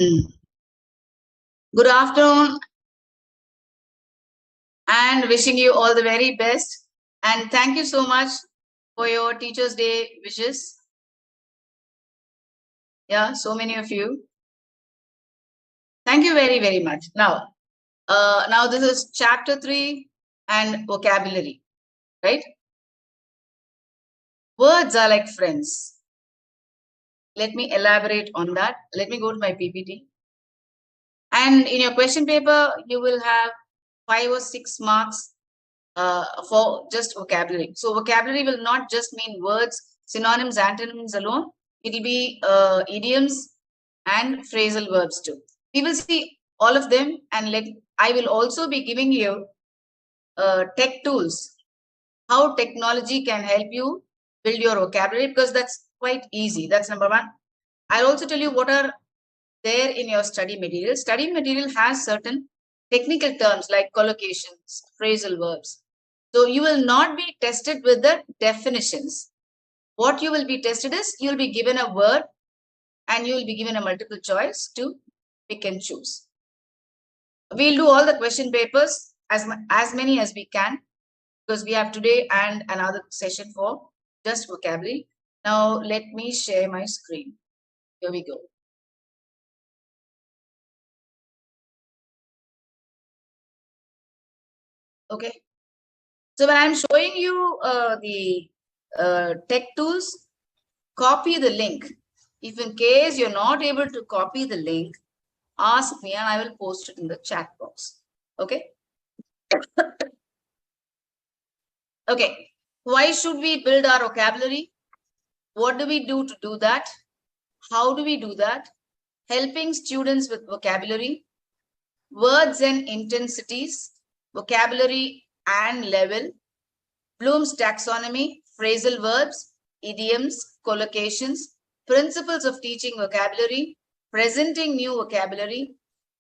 Mm. Good afternoon and wishing you all the very best. And thank you so much for your Teachers' Day wishes. Yeah, so many of you. Thank you very, very much. Now this is chapter 3 and vocabulary, right? Words are like friends. Let me elaborate on that. Let me go to my PPT. And in your question paper, you will have 5 or 6 marks for just vocabulary. So vocabulary will not just mean words, synonyms, antonyms alone. It will be idioms and phrasal verbs too. We will see all of them, and I will also be giving you tech tools, how technology can help you build your vocabulary, because that's quite easy. That's number one. I'll also tell you what are there in your study material. Study material has certain technical terms like collocations, phrasal verbs. So you will not be tested with the definitions. What you will be tested is you'll be given a word and you will be given a multiple choice to pick and choose. We'll do all the question papers, as many as we can, because we have today and another session for just vocabulary. Now let me share my screen. Here we go. Okay. So when I'm showing you the tech tools, copy the link. If in case you're not able to copy the link, ask me and I will post it in the chat box. Okay. Okay. Why should we build our vocabulary? What do we do to do that? How do we do that? Helping students with vocabulary, words and intensities, vocabulary and level, Bloom's taxonomy, phrasal verbs, idioms, collocations, principles of teaching vocabulary, presenting new vocabulary,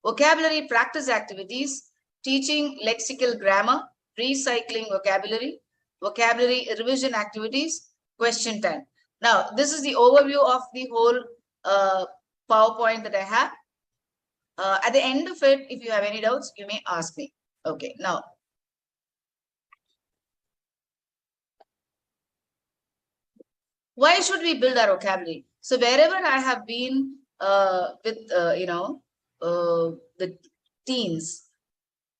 vocabulary practice activities, teaching lexical grammar, recycling vocabulary, vocabulary revision activities, question time. Now, this is the overview of the whole PowerPoint that I have. At the end of it, if you have any doubts, you may ask me. Okay, now. Why should we build our vocabulary? So wherever I have been with, the teens,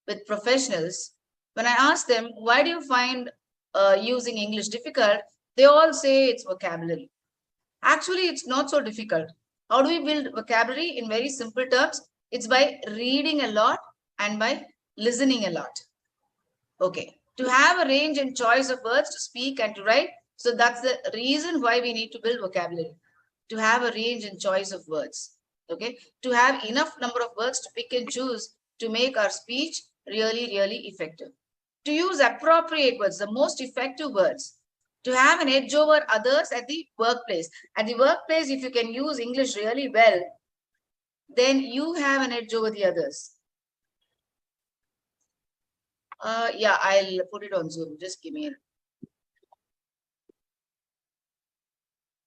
with professionals, when I ask them, why do you find using English difficult? They all say it's vocabulary. Actually, it's not so difficult. How do we build vocabulary? In very simple terms, it's by reading a lot and by listening a lot. Okay. To have a range and choice of words to speak and to write. So that's the reason why we need to build vocabulary. To have a range and choice of words. Okay. To have enough number of words to pick and choose to make our speech really, really effective. To use appropriate words, the most effective words. To have an edge over others at the workplace. At the workplace, if you can use English really well, then you have an edge over the others. Yeah, I'll put it on Zoom. Just give me a...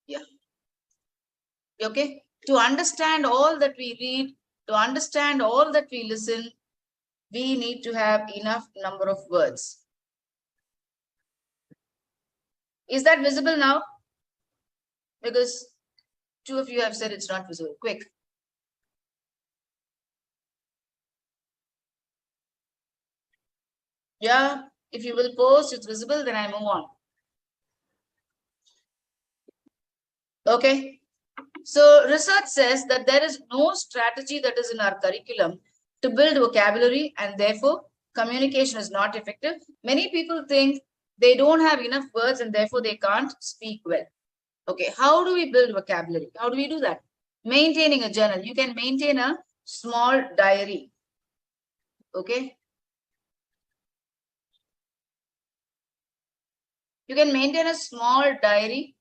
Yeah. Okay. To understand all that we read, to understand all that we listen, we need to have enough number of words. Is that visible now? Because 2 of you have said it's not visible. Quick. Yeah. If you will post, it's visible, then I move on. Okay. So research says that there is no strategy that is in our curriculum to build vocabulary, and therefore communication is not effective. Many people think they don't have enough words and therefore they can't speak well. Okay, how do we build vocabulary? How do we do that? Maintaining a journal. You can maintain a small diary. Okay. You can maintain a small diary,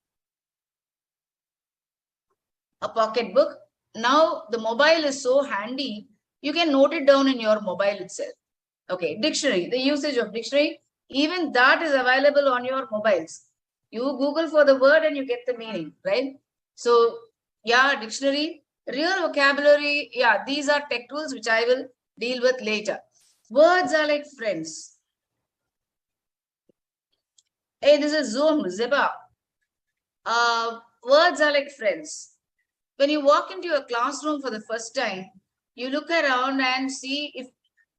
a pocket book. Now the mobile is so handy, you can note it down in your mobile itself. Okay, dictionary, the usage of dictionary, even that is available on your mobiles. You Google for the word and you get the meaning, right? So yeah, dictionary, Real vocabulary, yeah, these are tech tools which I will deal with later. Words are like friends. Hey, this is Zoom, Ziba. Words are like friends. When you walk into a classroom for the first time, you look around and see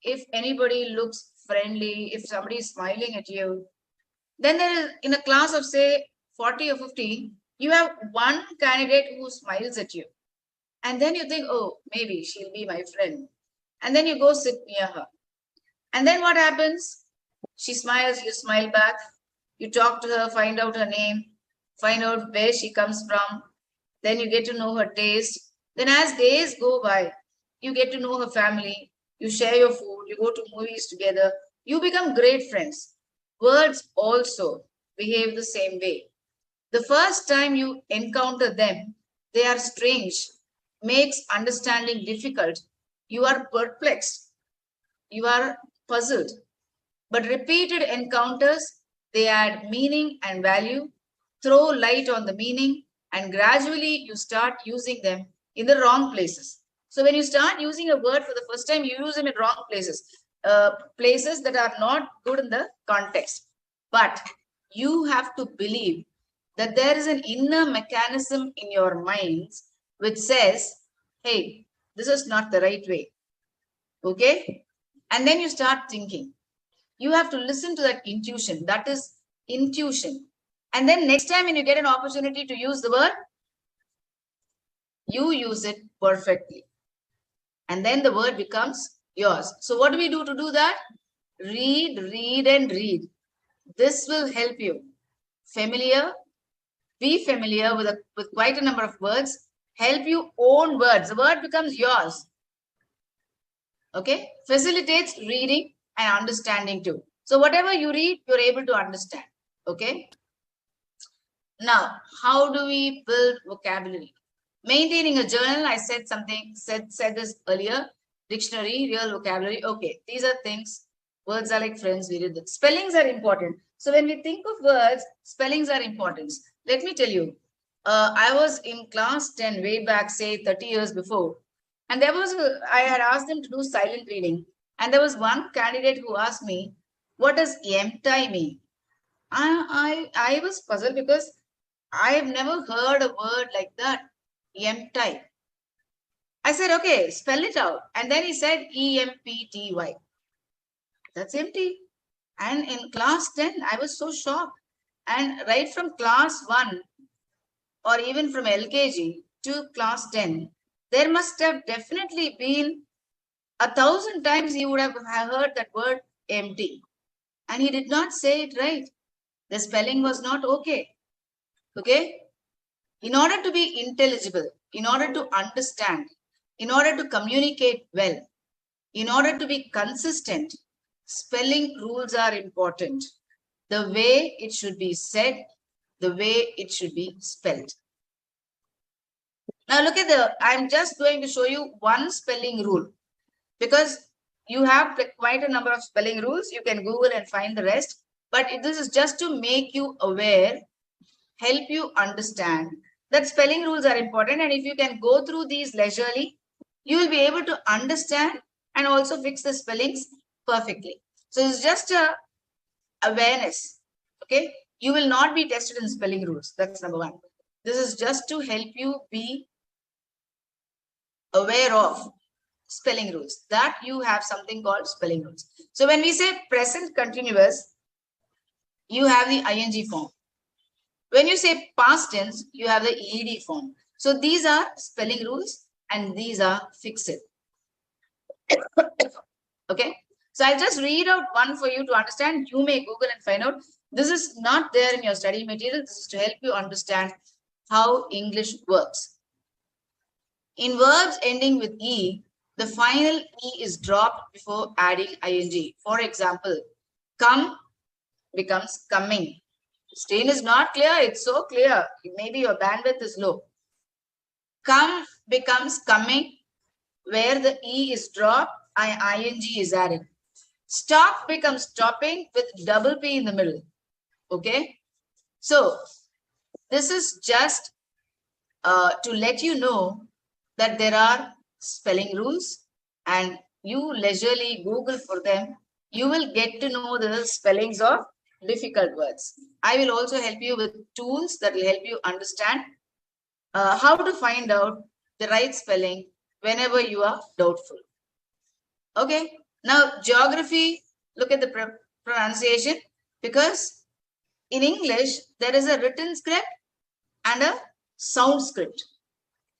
if anybody looks friendly, if somebody is smiling at you. Then there is, in a class of say 40 or 50, you have one candidate who smiles at you. And then you think, oh, maybe she'll be my friend. And then you go sit near her. And then what happens? She smiles, you smile back. You talk to her, find out her name, find out where she comes from. Then you get to know her taste. Then as days go by, you get to know her family. You share your food, you go to movies together. You become great friends. Words also behave the same way. The first time you encounter them, they are strange, makes understanding difficult. You are perplexed, you are puzzled. But repeated encounters, they add meaning and value, throw light on the meaning, and gradually you start using them in the wrong places. So when you start using a word for the first time, you use them in wrong places, places that are not good in the context. But you have to believe that there is an inner mechanism in your minds which says, hey, this is not the right way. Okay? And then you start thinking. You have to listen to that intuition. That is intuition. And then next time when you get an opportunity to use the word, you use it perfectly. And then the word becomes yours. So what do we do to do that? Read, read, and read. This will help you. Be familiar with quite a number of words. Help you own words. The word becomes yours. Okay? Facilitates reading and understanding too. So whatever you read, you're able to understand. Okay? Now, how do we build vocabulary? Maintaining a journal, I said this earlier. Dictionary, real vocabulary. Okay, these are things. Words are like friends. We did that. Spellings are important. So when we think of words, spellings are important. Let me tell you, I was in class 10 way back, say 30 years before. And I had asked them to do silent reading. And there was one candidate who asked me, what does empty mean? I was puzzled because I have never heard a word like that. Empty. I said, okay, spell it out. And then he said EMPTY. That's empty. And in class 10, I was so shocked. And right from class 1 or even from LKG to class 10, there must have definitely been 1,000 times he would have heard that word empty. And he did not say it right. The spelling was not okay. Okay? In order to be intelligible, in order to understand, in order to communicate well, in order to be consistent, spelling rules are important. The way it should be said, the way it should be spelled. Now look at I'm just going to show you one spelling rule because you have quite a number of spelling rules. You can Google and find the rest. But this is just to make you aware, help you understand that spelling rules are important. And if you can go through these leisurely, you will be able to understand and also fix the spellings perfectly. So it's just a awareness. Okay. You will not be tested in spelling rules. That's number one. This is just to help you be aware of spelling rules, that you have something called spelling rules. So when we say present continuous, you have the ing form. When you say past tense, you have the ed form. So these are spelling rules and these are fixed. Okay. So I'll just read out one for you to understand. You may Google and find out. This is not there in your study material. This is to help you understand how English works. In verbs ending with E, the final E is dropped before adding ing. For example, come becomes coming. Screen is not clear. It's so clear. Maybe your bandwidth is low. Come becomes coming, where the E is dropped and ing is added. Stop becomes stopping with double P in the middle. Okay. So this is just to let you know that there are spelling rules and you leisurely Google for them, you will get to know the spellings of difficult words. I will also help you with tools that will help you understand how to find out the right spelling whenever you are doubtful. Okay, now geography, look at the pronunciation, because in English there is a written script and a sound script.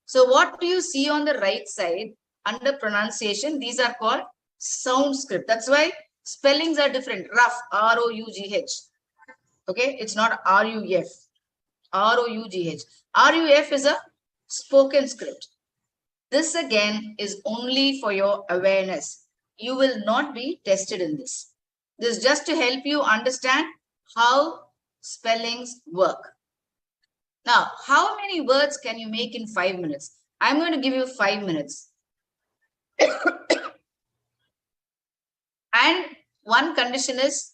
So what do you see on the right side under pronunciation? These are called sound script. That's why spellings are different. Rough, R-O-U-G-H. Okay, it's not R-U-F. R-O-U-G-H. R-U-F is a spoken script. This again is only for your awareness. You will not be tested in this. This is just to help you understand how spellings work. Now, how many words can you make in 5 minutes? I'm going to give you 5 minutes. And one condition is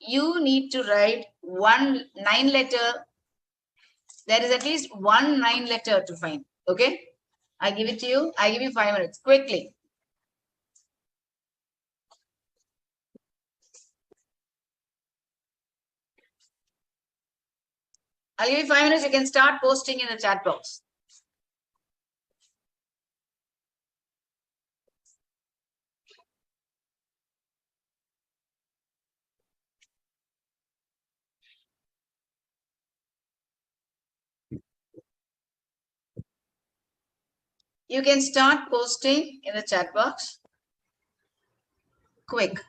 you need to write 1 9-letter. There is at least 1 9-letter to find. Okay? I give it to you. I give you 5 minutes. Quickly. I'll give you 5 minutes. You can start posting in the chat box. You can start posting in the chat box. Quick.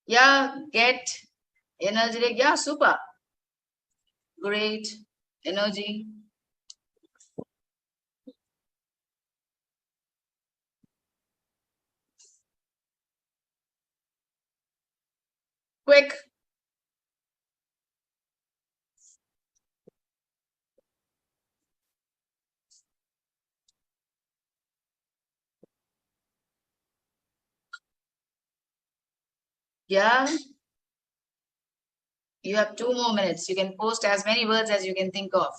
Yeah, get energetic. Yeah, super. Great. Energy. Quick. Yeah. You have 2 more minutes. You can post as many words as you can think of.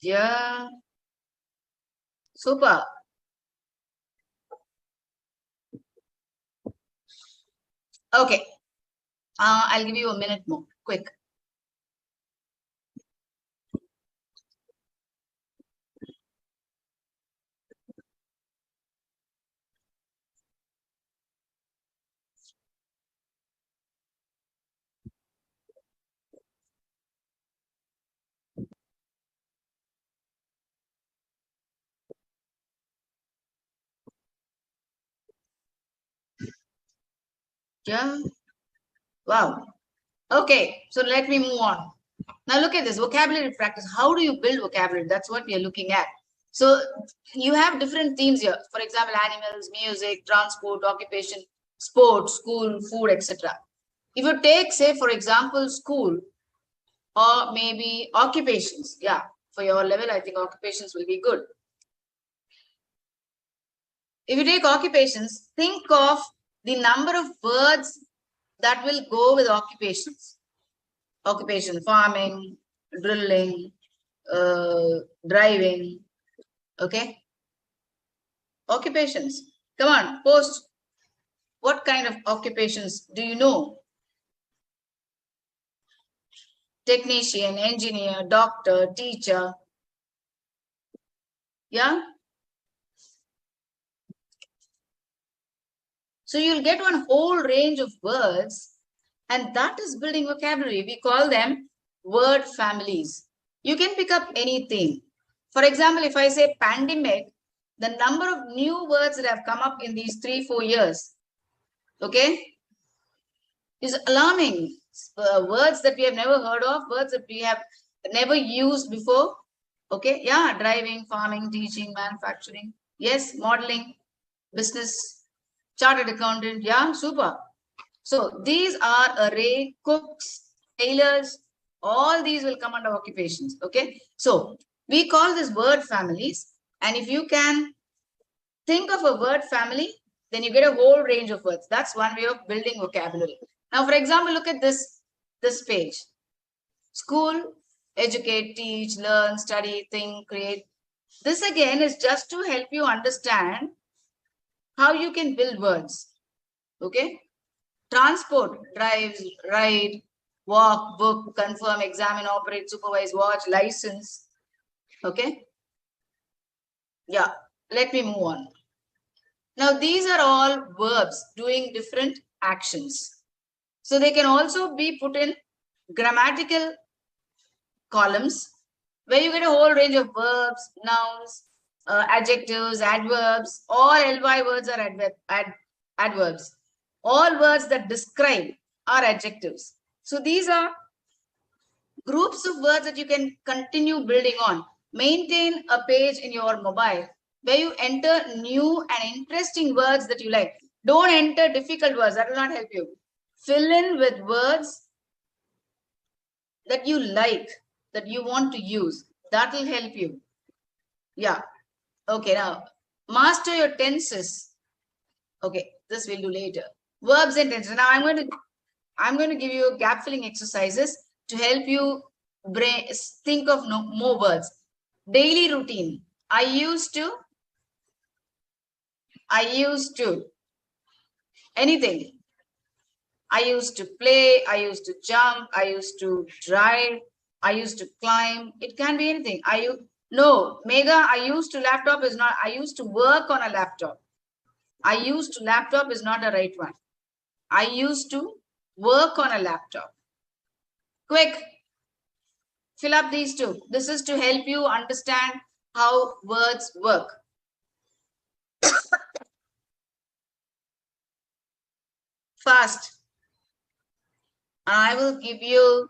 Yeah. Super. Okay. I'll give you a minute more. Quick. Yeah. Wow. Okay. So let me move on. Now look at this vocabulary practice. How do you build vocabulary? That's what we are looking at. So you have different themes here. For example, animals, music, transport, occupation, sports, school, food, etc. If you take, say, for example, school or maybe occupations. Yeah, for your level, I think occupations will be good. If you take occupations, think of the number of words that will go with occupations. Occupation, farming, drilling, driving, okay? Occupations. Come on, post. What kind of occupations do you know? Technician, engineer, doctor, teacher. Yeah? So you'll get one whole range of words, and that is building vocabulary. We call them word families. You can pick up anything. For example, if I say pandemic, the number of new words that have come up in these 3-4 years, okay, is alarming. Words that we have never heard of, words that we have never used before. Okay, yeah, driving, farming, teaching, manufacturing. Yes, modeling, business, chartered accountant. Yeah, super. So these are array, cooks, tailors, all these will come under occupations. Okay, so we call this word families. And if you can think of a word family, then you get a whole range of words. That's one way of building vocabulary. Now, for example, look at this page. School, educate, teach, learn, study, think, create. This again is just to help you understand how you can build words. Okay. Transport, drives, ride, walk, book, confirm, examine, operate, supervise, watch, license. Okay. Yeah. Let me move on. Now, these are all verbs doing different actions. So they can also be put in grammatical columns where you get a whole range of verbs, nouns, adjectives, adverbs. All ly words are adverbs. All words that describe are adjectives. So these are groups of words that you can continue building on. Maintain a page in your mobile where you enter new and interesting words that you like. Don't enter difficult words. That will not help you. Fill in with words that you like, that you want to use. That will help you. Yeah. Okay, now master your tenses. Okay, this we'll do later. Verbs and tenses. Now I'm going to give you gap filling exercises to help you think of more words. Daily routine. I used to. Anything. I used to play, I used to jump, I used to drive, I used to climb. It can be anything. No, Mega, I used to laptop is not, I used to work on a laptop. I used to laptop is not a right one. I used to work on a laptop. Quick, fill up these two. This is to help you understand how words work. Fast. I will give you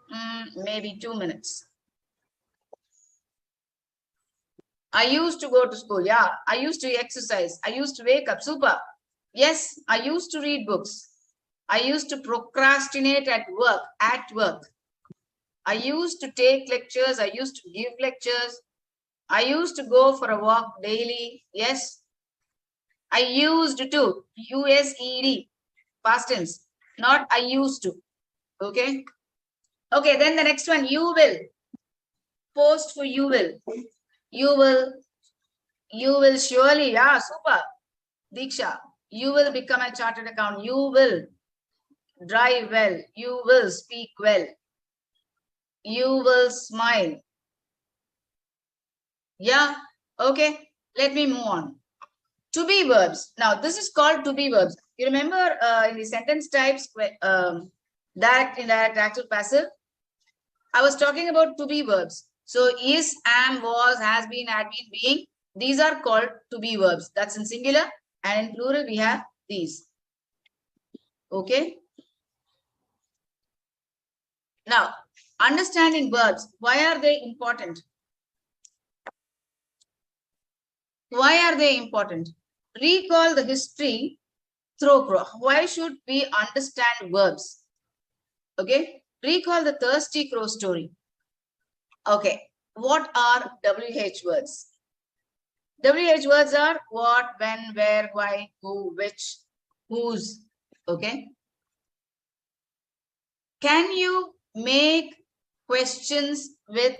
maybe 2 minutes. I used to go to school. Yeah. I used to exercise. I used to wake up. Super. Yes. I used to read books. I used to procrastinate at work. I used to take lectures. I used to give lectures. I used to go for a walk daily. Yes. I used to. USED. Past tense. Not I used to. Okay. Okay. Then the next one. You will. Post for you will. You will surely. Yeah. Super. Diksha. You will become a chartered accountant. You will drive well. You will speak well. You will smile. Yeah. Okay. Let me move on. To be verbs. Now, this is called to be verbs. You remember in the sentence types, direct, indirect, active, passive? I was talking about to be verbs. So, is, am, was, has been, had been, being. These are called to be verbs. That's in singular. And in plural, we have these. Okay. Now, understanding verbs. Why are they important? Why are they important? Recall the history through crow. Why should we understand verbs? Okay. Recall the thirsty crow story. Okay. What are WH words? WH words are what, when, where, why, who, which, whose. Okay. Can you make questions with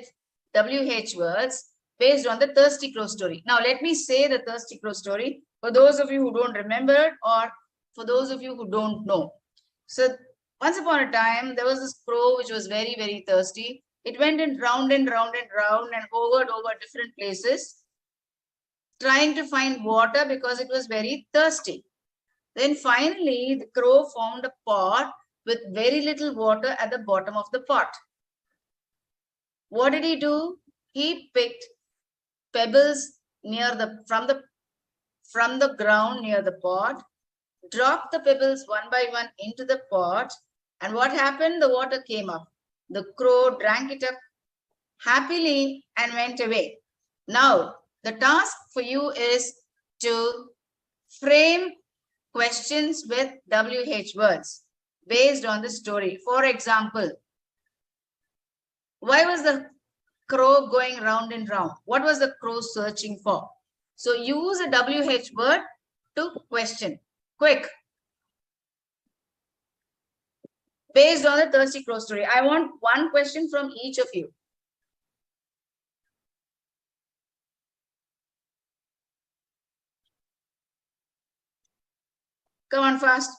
WH words based on the thirsty crow story? Now, let me say the thirsty crow story for those of you who don't remember it or for those of you who don't know. So, once upon a time, there was this crow which was very, very thirsty. It went in round and round and round and hovered over different places, trying to find water because it was very thirsty. Then finally, the crow found a pot with very little water at the bottom of the pot. What did he do? He picked pebbles from the ground near the pot, dropped the pebbles one by one into the pot, and what happened? The water came up. The crow drank it up happily and went away. Now, the task for you is to frame questions with WH words based on the story. For example, why was the crow going round and round? What was the crow searching for? So use a WH word to question. Quick. Based on the thirsty crow story. I want one question from each of you. Come on fast.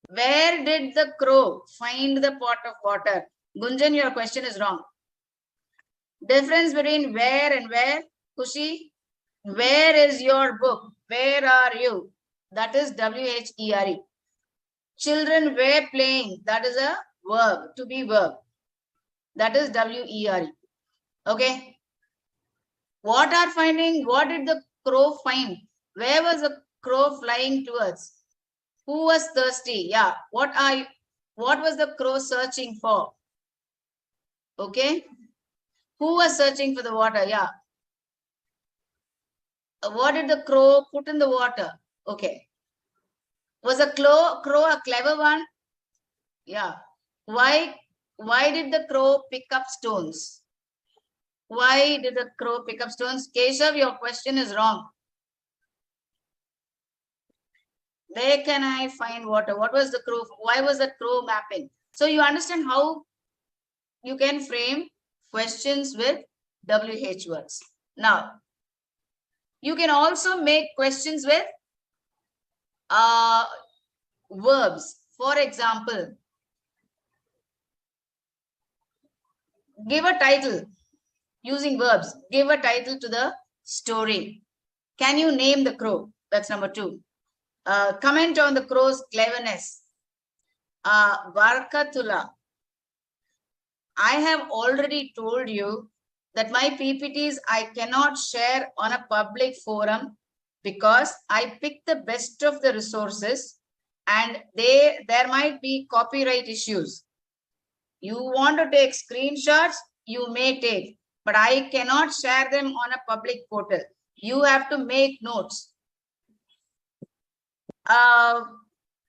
Where did the crow find the pot of water? Gunjan, your question is wrong. Difference between where and where? Kushi, where is your book? Where are you? That is W-H-E-R-E. Children were playing. That is a verb, to be verb. That is W-E-R-E. Okay. What are finding? What did the crow find? Where was the crow flying towards? Who was thirsty? Yeah. What was the crow searching for? Okay. Who was searching for the water? Yeah. What did the crow put in the water? Okay. Was a crow a clever one? Yeah. Why did the crow pick up stones? Why did the crow pick up stones? Keshav, your question is wrong. Where can I find water? What was the crow? Why was the crow mapping? So you understand how you can frame questions with WH words. Now, you can also make questions with verbs. For example, give a title using verbs. Give a title to the story. Can you name the crow? That's number 2. Comment on the crow's cleverness. Varkatula. I have already told you that my PPTs I cannot share on a public forum because I pick the best of the resources and there might be copyright issues. You want to take screenshots, you may take, but I cannot share them on a public portal. You have to make notes.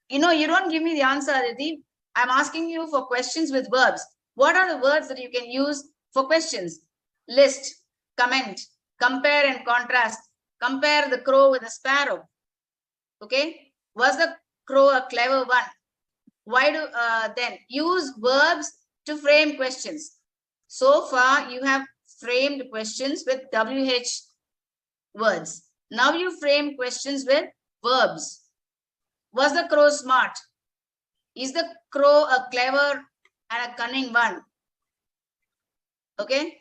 You don't give me the answer, Aditi. I'm asking you for questions with verbs. What are the words that you can use for questions? List, comment, compare and contrast. Compare the crow with a sparrow. Okay. Was the crow a clever one? Why do then use verbs to frame questions? So far, you have framed questions with WH words. Now you frame questions with verbs. Was the crow smart? Is the crow a clever and a cunning one? Okay.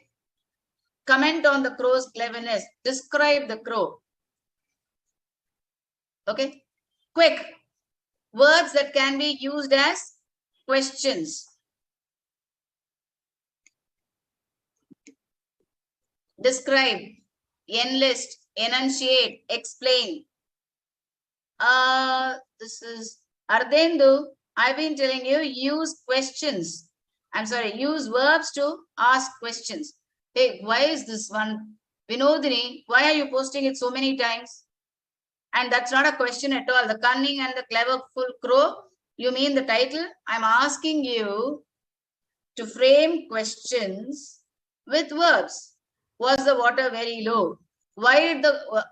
Comment on the crow's cleverness. Describe the crow. Okay. Quick. Words that can be used as questions. Describe, enlist, enunciate, explain. This is Ardendu. I've been telling you, use questions. Use verbs to ask questions. Hey, why is this one? Vinodini, why are you posting it so many times? And that's not a question at all. The cunning and the clever full crow, you mean the title? I'm asking you to frame questions with verbs. Was the water very low? Why did the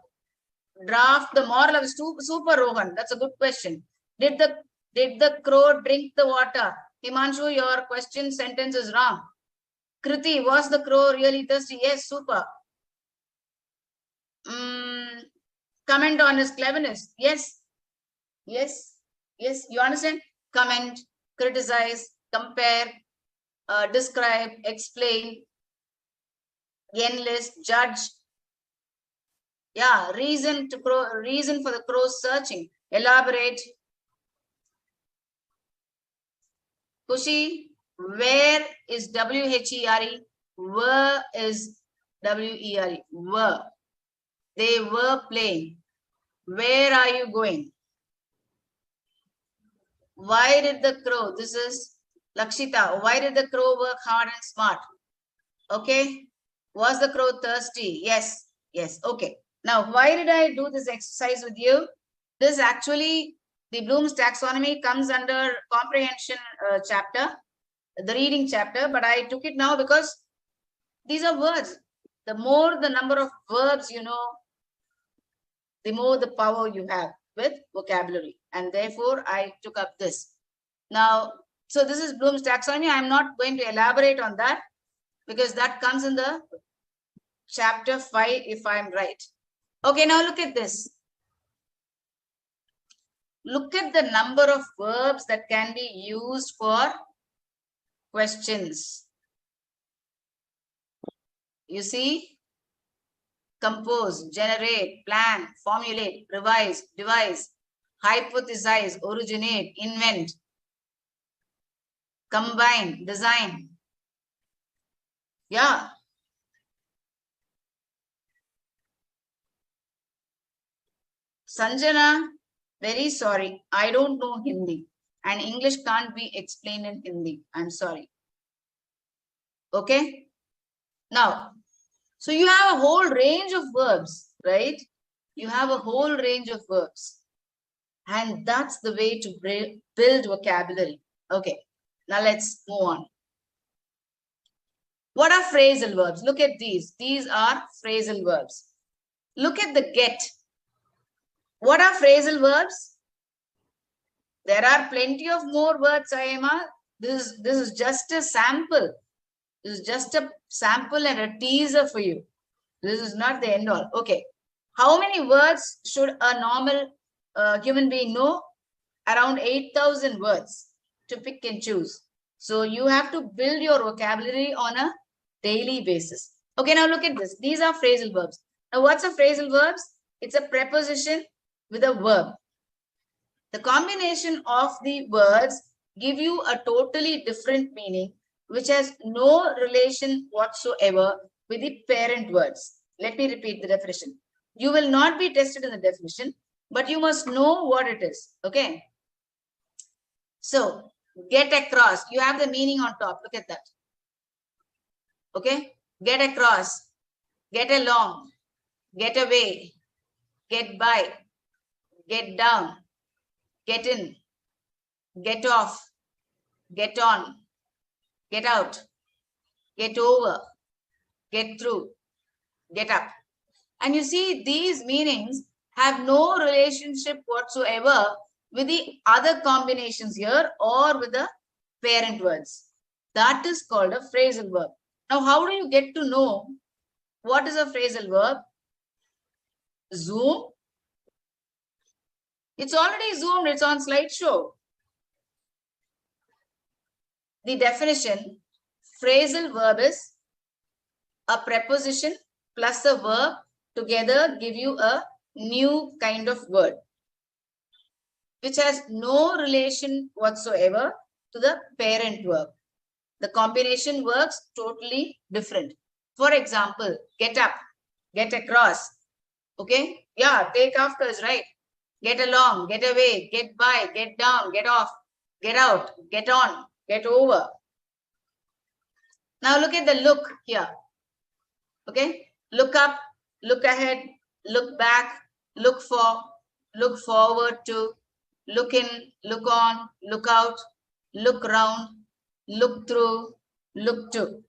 draft the moral of Super Rohan? That's a good question. Did the crow drink the water? Himanshu, your question sentence is wrong. Kriti, was the crow really thirsty? Yes, super. Comment on his cleverness. Yes. Yes. Yes. You understand? Comment, criticize, compare, describe, explain, enlist, judge. Yeah, reason for the crow searching. Elaborate. Kushi, where is W-H-E-R-E? Were is W-E-R-E. Were. They were playing. Where are you going? Why did the crow? This is Lakshita. Why did the crow work hard and smart? Okay. Was the crow thirsty? Yes. Yes. Okay. Now, why did I do this exercise with you? This actually, the Bloom's taxonomy comes under comprehension chapter, the reading chapter, but I took it now because these are words. The more the number of verbs you know, the more the power you have with vocabulary. And therefore, I took up this. Now, so this is Bloom's taxonomy. I'm not going to elaborate on that because that comes in the chapter 5, if I'm right. Okay, now look at this. Look at the number of verbs that can be used for questions. You see? Compose, generate, plan, formulate, revise, devise, hypothesize, originate, invent, combine, design. Yeah. Sanjana, very sorry. I don't know Hindi and English can't be explained in Hindi. I'm sorry. Okay. Now, so you have a whole range of verbs, right? You have a whole range of verbs. And that's the way to build vocabulary. Okay. Now let's move on. What are phrasal verbs? Look at these. These are phrasal verbs. Look at the get. What are phrasal verbs? There are plenty of more words, Ayama. This is just a sample. This is just a sample and a teaser for you. This is not the end all. Okay. How many words should a normal human being know? Around 8,000 words to pick and choose. So you have to build your vocabulary on a daily basis. Okay, now look at this. These are phrasal verbs. Now, what's a phrasal verbs? It's a preposition with a verb. The combination of the words give you a totally different meaning, which has no relation whatsoever with the parent words. Let me repeat the definition. You will not be tested in the definition, but you must know what it is. Okay. So, get across. You have the meaning on top. Look at that. Okay. Get across. Get along. Get away. Get by. Get down. Get in. Get off. Get on. Get out. Get over. Get through. Get up. And you see, these meanings have no relationship whatsoever with the other combinations here or with the parent words. That is called a phrasal verb. Now, how do you get to know what is a phrasal verb? Zoom. It's already zoomed. It's on slideshow. The definition, phrasal verb is a preposition plus a verb together give you a new kind of word, which has no relation whatsoever to the parent verb. The combination works totally different. For example, get up, get across. Okay? Yeah, take after is right. Get along, get away, get by, get down, get off, get out, get on, get over. Now look at the look here. Okay? Look up, look ahead, look back, look for, look forward to, look in, look on, look out, look round, look through, look to.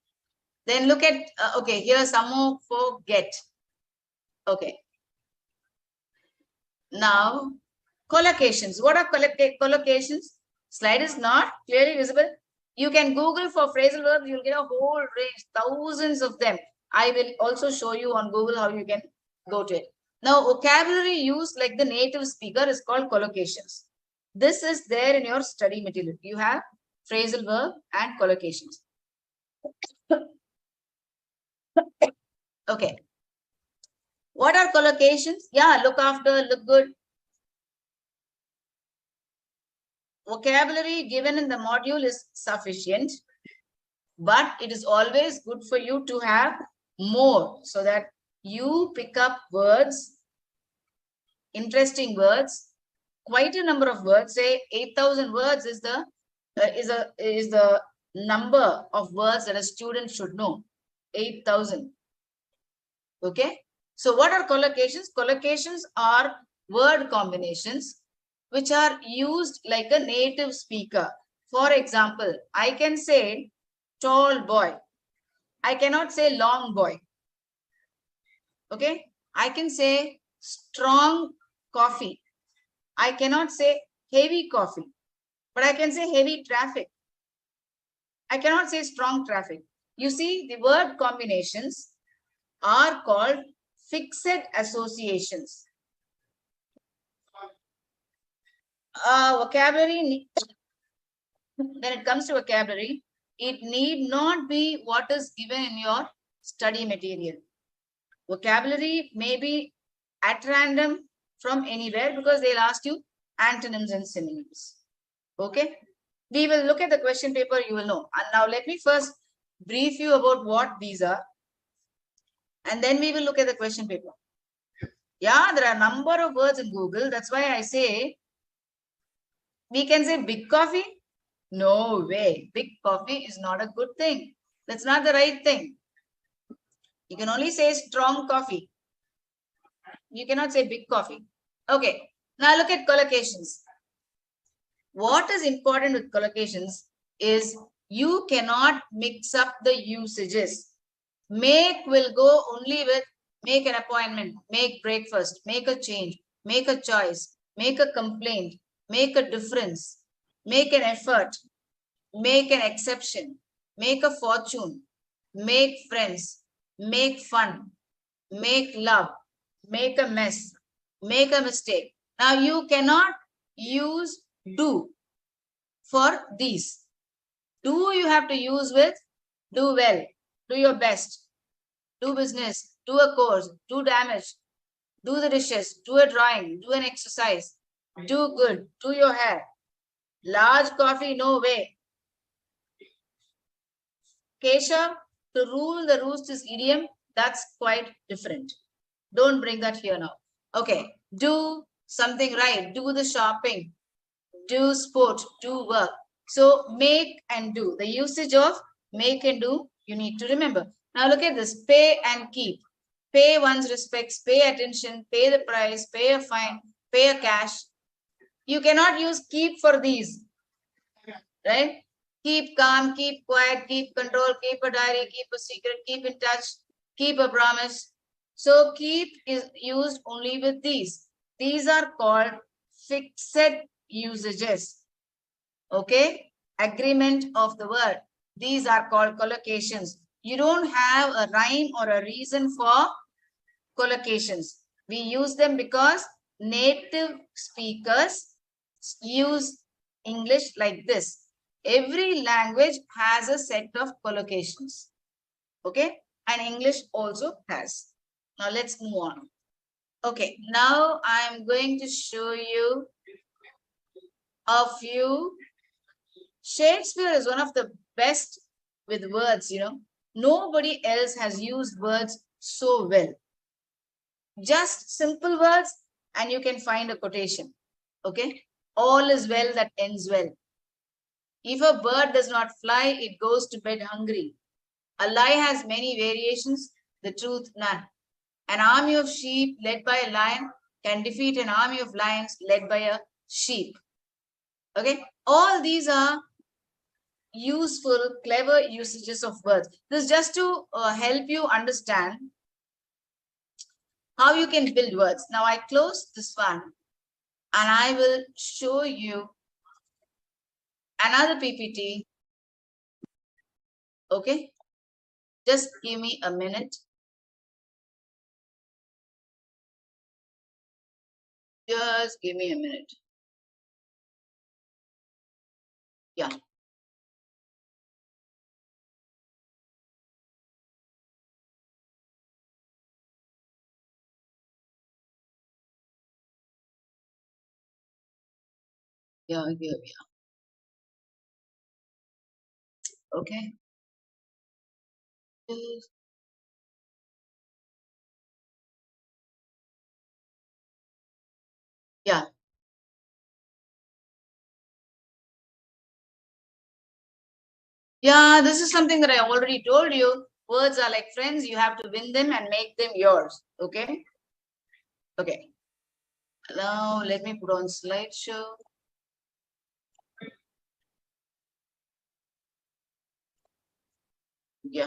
Then look at, okay, here's some more for get. Okay. Now, collocations. What are collocations? Slide is not clearly visible. You can Google for phrasal verbs. You'll get a whole range, thousands of them. I will also show you on Google how you can go to it. Now, vocabulary used like the native speaker is called collocations. This is there in your study material. You have phrasal verb and collocations. Okay. What are collocations? Yeah, look after, look good. Vocabulary given in the module is sufficient, but it is always good for you to have more so that you pick up words, interesting words, quite a number of words. Say 8,000 words is the number of words that a student should know. 8,000. Okay. So what are collocations? Collocations are word combinations which are used like a native speaker. For example, I can say tall boy. I cannot say long boy. Okay. I can say strong coffee. I cannot say heavy coffee, but I can say heavy traffic. I cannot say strong traffic. You see, the word combinations are called fixed associations. Vocabulary, when it comes to vocabulary, it need not be what is given in your study material. Vocabulary may be at random from anywhere because they'll ask you antonyms and synonyms. Okay. We will look at the question paper, you will know. And now let me first brief you about what these are. And then we will look at the question paper. Yeah, there are a number of words in Google. That's why I say, we can say big coffee. No way. Big coffee is not a good thing. That's not the right thing. You can only say strong coffee. You cannot say big coffee. Okay. Now look at collocations. What is important with collocations is you cannot mix up the usages. Make will go only with make an appointment, make breakfast, make a change, make a choice, make a complaint, make a difference, make an effort, make an exception, make a fortune, make friends, make fun, make love, make a mess, make a mistake. Now you cannot use do for these. Do you have to use with do well, do your best, do business, do a course, do damage, do the dishes, do a drawing, do an exercise, do good, do your hair. Large coffee, no way. Keshav, to rule the roost is idiom. That's quite different. Don't bring that here now. Okay, do something right. Do the shopping. Do sport. Do work. So make and do. The usage of make and do, you need to remember. Now look at this. Pay and keep. Pay one's respects. Pay attention. Pay the price. Pay a fine. Pay a cash. You cannot use keep for these. Right? Keep calm, keep quiet, keep control, keep a diary, keep a secret, keep in touch, keep a promise. So keep is used only with these. These are called fixed usages. Okay? Agreement of the word. These are called collocations. You don't have a rhyme or a reason for collocations. We use them because native speakers use English like this. Every language has a set of collocations. Okay. And English also has. Now let's move on. Okay. Now I'm going to show you a few. Shakespeare is one of the best with words, you know. Nobody else has used words so well. Just simple words and you can find a quotation. Okay. All is well that ends well. If a bird does not fly, it goes to bed hungry. A lie has many variations, the truth none. An army of sheep led by a lion can defeat an army of lions led by a sheep. Okay. All these are useful, clever usages of words. This is just to help you understand how you can build words. Now I close this one and I will show you another PPT. Okay. Just give me a minute. Just give me a minute. Yeah. Yeah, here we are. Okay. Yeah. Yeah, this is something that I already told you. Words are like friends. You have to win them and make them yours. Okay. Okay. Now let me put on slideshow. Yeah.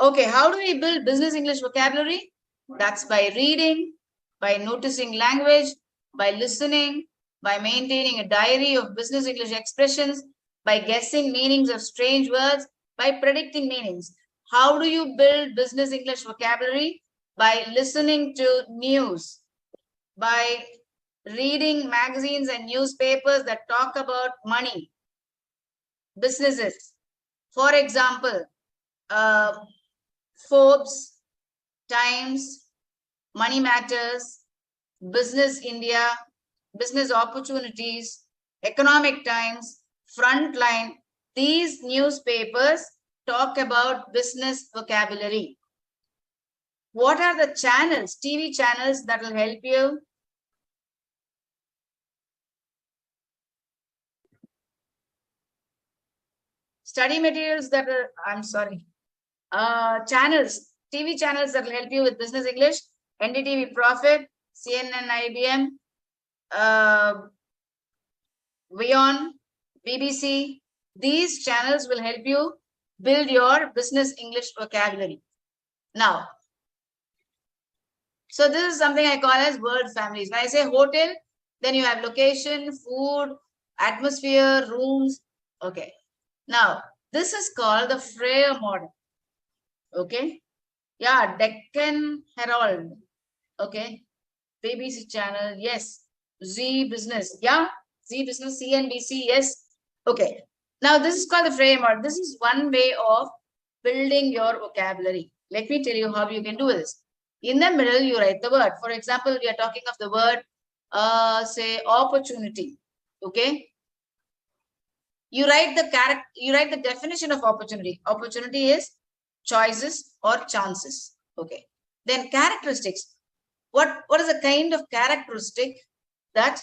Okay. How do we build business English vocabulary? That's by reading, by noticing language, by listening, by maintaining a diary of business English expressions, by guessing meanings of strange words, by predicting meanings. How do you build business English vocabulary? By listening to news, by reading magazines and newspapers that talk about money, businesses. For example, uh, Forbes, Times, Money Matters, Business India, Business Opportunities, Economic Times, Frontline. These newspapers talk about business vocabulary. What are the channels, TV channels that will help you? Study materials that are, I'm sorry, channels, TV channels that will help you with business English, NDTV Profit, CNN, IBM, Vion, BBC. These channels will help you build your business English vocabulary. Now, so this is something I call as word families. When I say hotel, then you have location, food, atmosphere, rooms. Okay. Now, this is called the Freya model. Okay. Yeah, Deccan Herald. Okay. BBC channel. Yes. Z Business. Yeah. Z Business, CNBC. Yes. Okay. Now, this is called the Freya model. This is one way of building your vocabulary. Let me tell you how you can do this. In the middle, you write the word. For example, we are talking of the word, say, opportunity. Okay. You write the character. You write the definition of opportunity. Opportunity is choices or chances. Okay. Then characteristics. What is the kind of characteristic that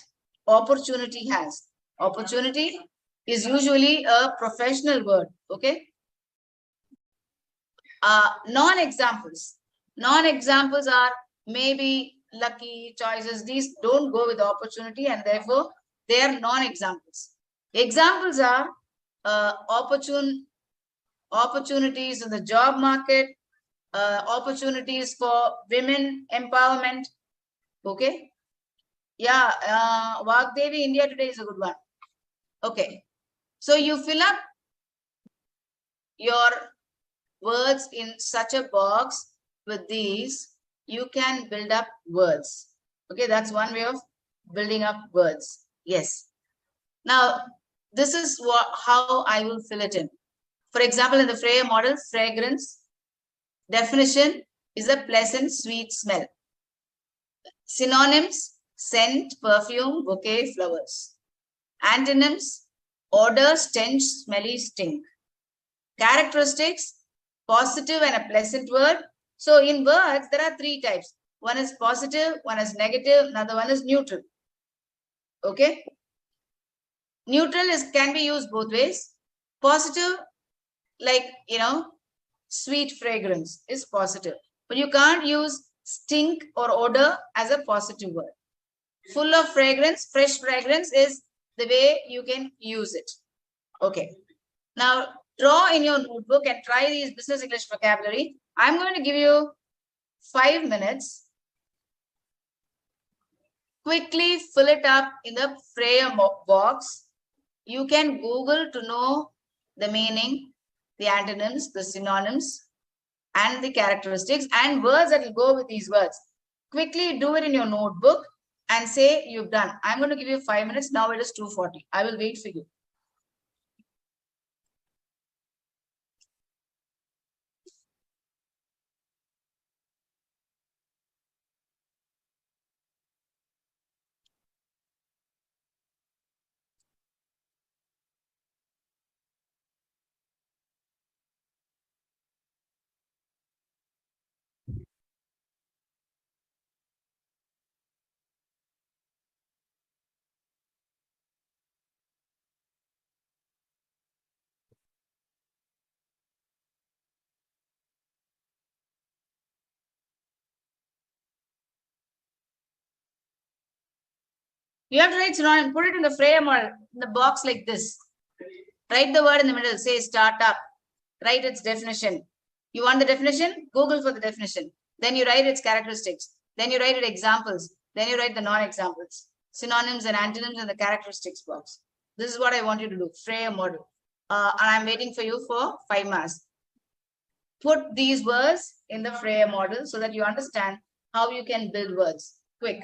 opportunity has? Opportunity is usually a professional word. Okay. Non-examples. Non-examples are maybe, lucky, choices. These don't go with opportunity and therefore they are non-examples. Examples are opportunities in the job market, opportunities for women empowerment. Okay. Yeah. Vagdevi India Today is a good one. Okay. So you fill up your words in such a box with these, you can build up words. Okay, that's one way of building up words. Yes. Now, this is how I will fill it in. For example, in the Freya model, fragrance definition is a pleasant, sweet smell. Synonyms, scent, perfume, bouquet, flowers. Antonyms, odor, stench, smelly, stink. Characteristics, positive and a pleasant word. So in words, there are three types. One is positive, one is negative, another one is neutral. Okay. Neutral can be used both ways. Positive, like, sweet fragrance is positive. But you can't use stink or odor as a positive word. Full of fragrance, fresh fragrance is the way you can use it. Okay. Now, draw in your notebook and try these business English vocabulary. I'm going to give you 5 minutes. Quickly fill it up in the Freya box. You can Google to know the meaning, the antonyms, the synonyms, and the characteristics and words that will go with these words. Quickly do it in your notebook and say you've done. I'm going to give you 5 minutes. Now it is 2:40. I will wait for you. You have to write synonym, put it in the frame or in the box like this. Write the word in the middle, say startup, write its definition. You want the definition? Google for the definition. Then you write its characteristics. Then you write its examples. Then you write the non-examples, synonyms and antonyms in the characteristics box. This is what I want you to do, frame a model. And I'm waiting for you for 5 marks. Put these words in the Freya model so that you understand how you can build words. Quick.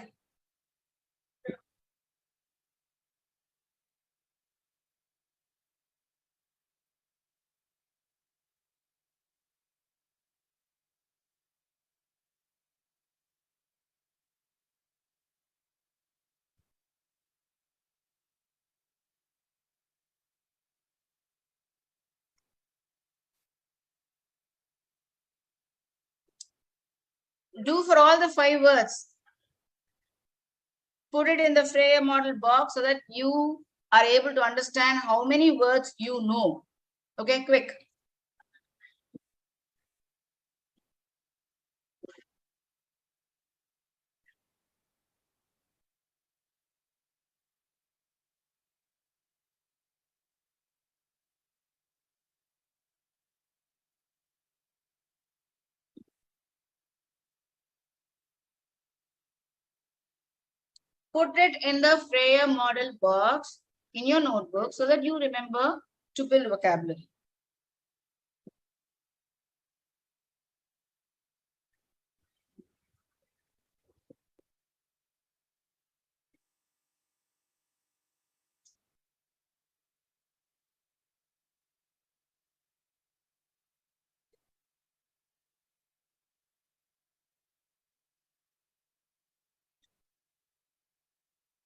Do for all the 5 words. Put it in the Freya model box so that you are able to understand how many words you know. Okay, quick. Put it in the Freya model box in your notebook so that you remember to build vocabulary.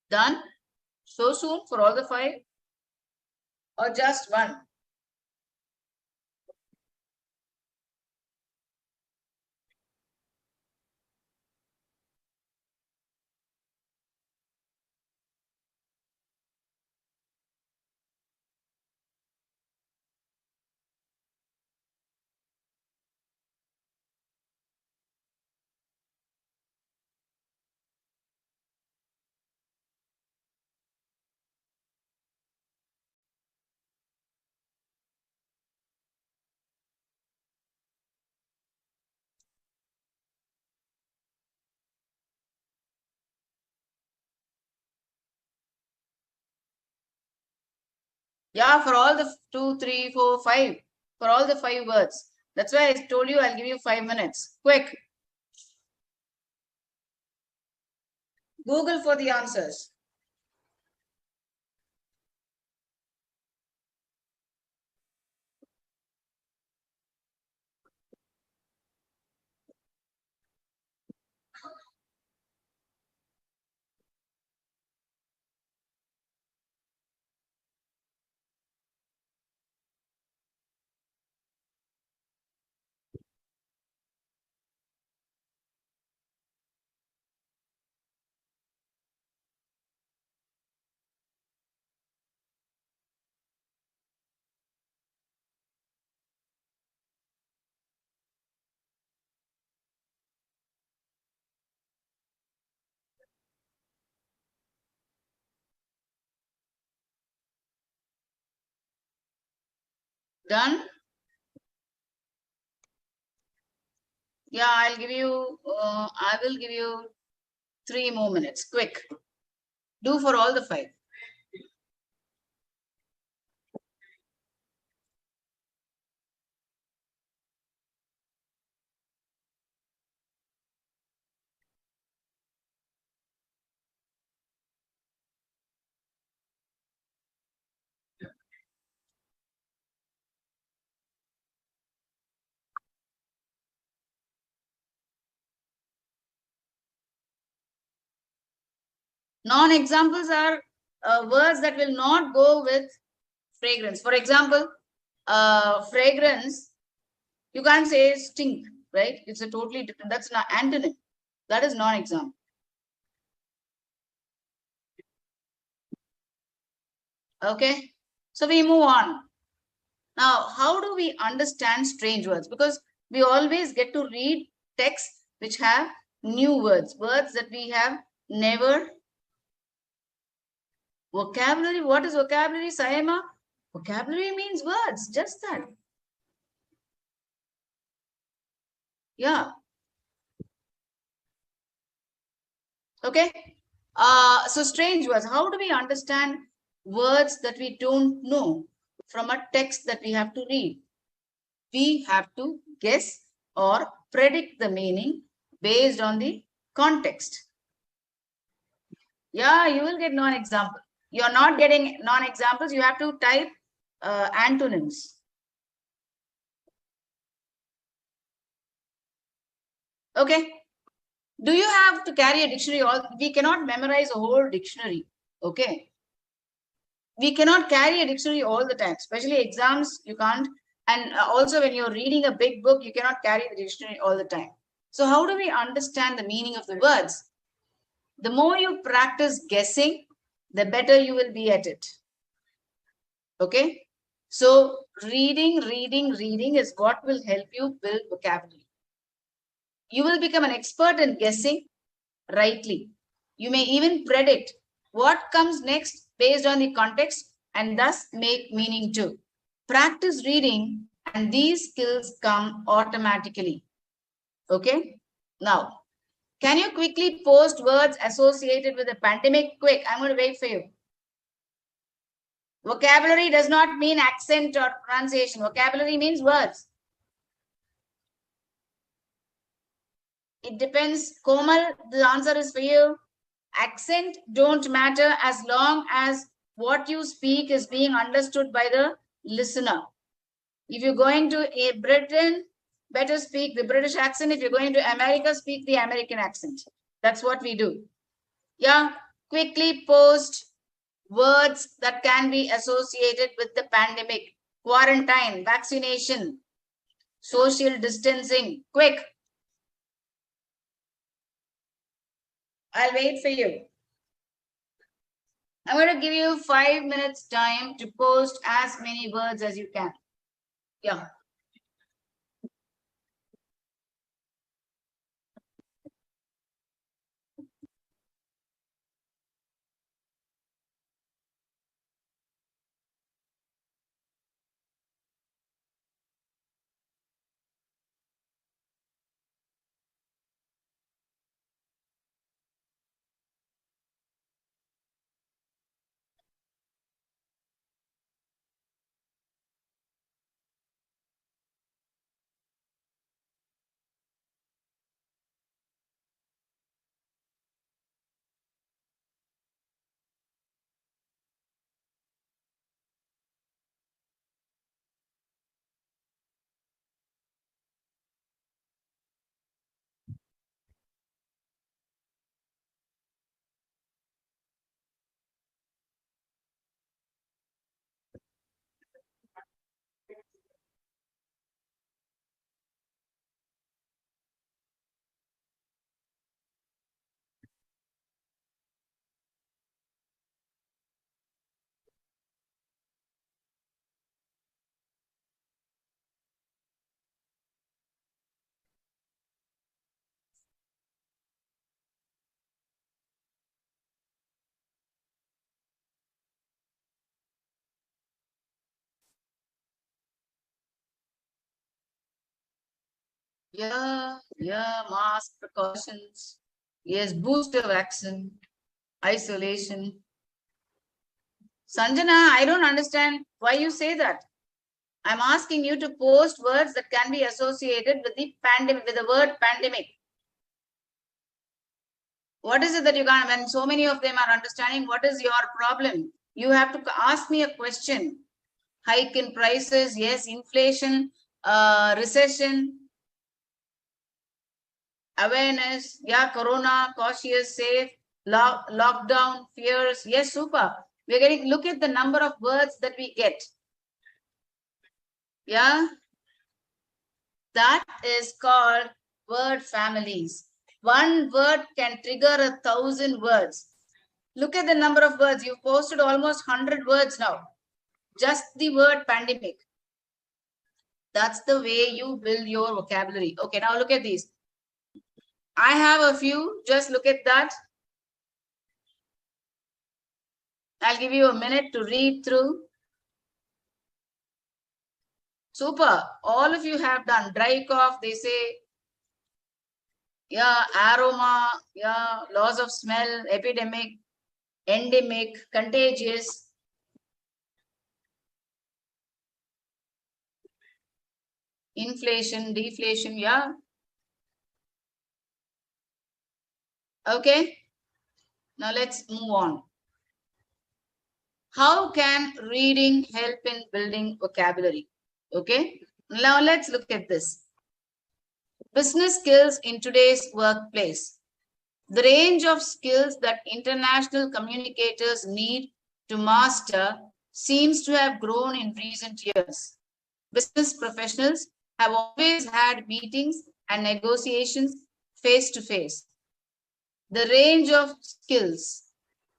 Done? So soon for all the 5? Or just one? Yeah, for all the 2, 3, 4, 5. For all the 5 words. That's why I told you I'll give you 5 minutes. Quick. Google for the answers. Done? Yeah, I will give you 3 more minutes. Quick. Do for all the 5. Non-examples are words that will not go with fragrance. For example, fragrance, you can't say stink, right? It's a totally different, that's not antonym. That is non-example. Okay, so we move on. Now, how do we understand strange words? Because we always get to read texts which have new words, words that we have never Vocabulary, what is vocabulary, Sayama? Vocabulary means words, just that. Yeah. Okay. So strange words. How do we understand words that we don't know from a text that we have to read? We have to guess or predict the meaning based on the context. Yeah, you will get non-example. You're not getting non-examples. You have to type antonyms. Okay. Do you have to carry a dictionary? We cannot memorize a whole dictionary. Okay. We cannot carry a dictionary all the time, especially exams, you can't. And also when you're reading a big book, you cannot carry the dictionary all the time. So how do we understand the meaning of the words? The more you practice guessing, the better you will be at it. Okay. So reading is what will help you build vocabulary. You will become an expert in guessing rightly. You may even predict what comes next based on the context and thus make meaning too. Practice reading and these skills come automatically. Okay. Now, can you quickly post words associated with the pandemic? Quick, I'm going to wait for you. Vocabulary does not mean accent or pronunciation. Vocabulary means words. It depends. Komal, the answer is for you. Accent don't matter as long as what you speak is being understood by the listener. If you're going to Britain, better speak the British accent. If you're going to America, speak the American accent. That's what we do. Yeah, quickly post words that can be associated with the pandemic. Quarantine, vaccination, social distancing. Quick. I'll wait for you. I'm going to give you 5 minutes time to post as many words as you can. Yeah. Yeah, mask precautions. Yes, booster vaccine, isolation. Sanjana, I don't understand why you say that. I'm asking you to post words that can be associated with the pandemic, with the word pandemic. What is it that you can't, when so many of them are understanding, what is your problem? You have to ask me a question. Hike in prices, yes, inflation, recession, awareness, yeah, corona, cautious, safe, lockdown, fears, yes, super. We're getting, look at the number of words that we get. Yeah, that is called word families. One word can trigger 1,000 words. Look at the number of words. You've posted almost 100 words now. Just the word pandemic. That's the way you build your vocabulary. Okay, now look at these. I have a few. Just look at that. I'll give you a minute to read through. Super. All of you have done. Dry cough, they say, yeah, aroma, yeah, loss of smell, epidemic, endemic, contagious. Inflation, deflation, yeah. Okay. Now let's move on. How can reading help in building vocabulary? Okay. Now let's look at this. Business skills in today's workplace. The range of skills that international communicators need to master seems to have grown in recent years. Business professionals have always had meetings and negotiations face to face. The range of skills,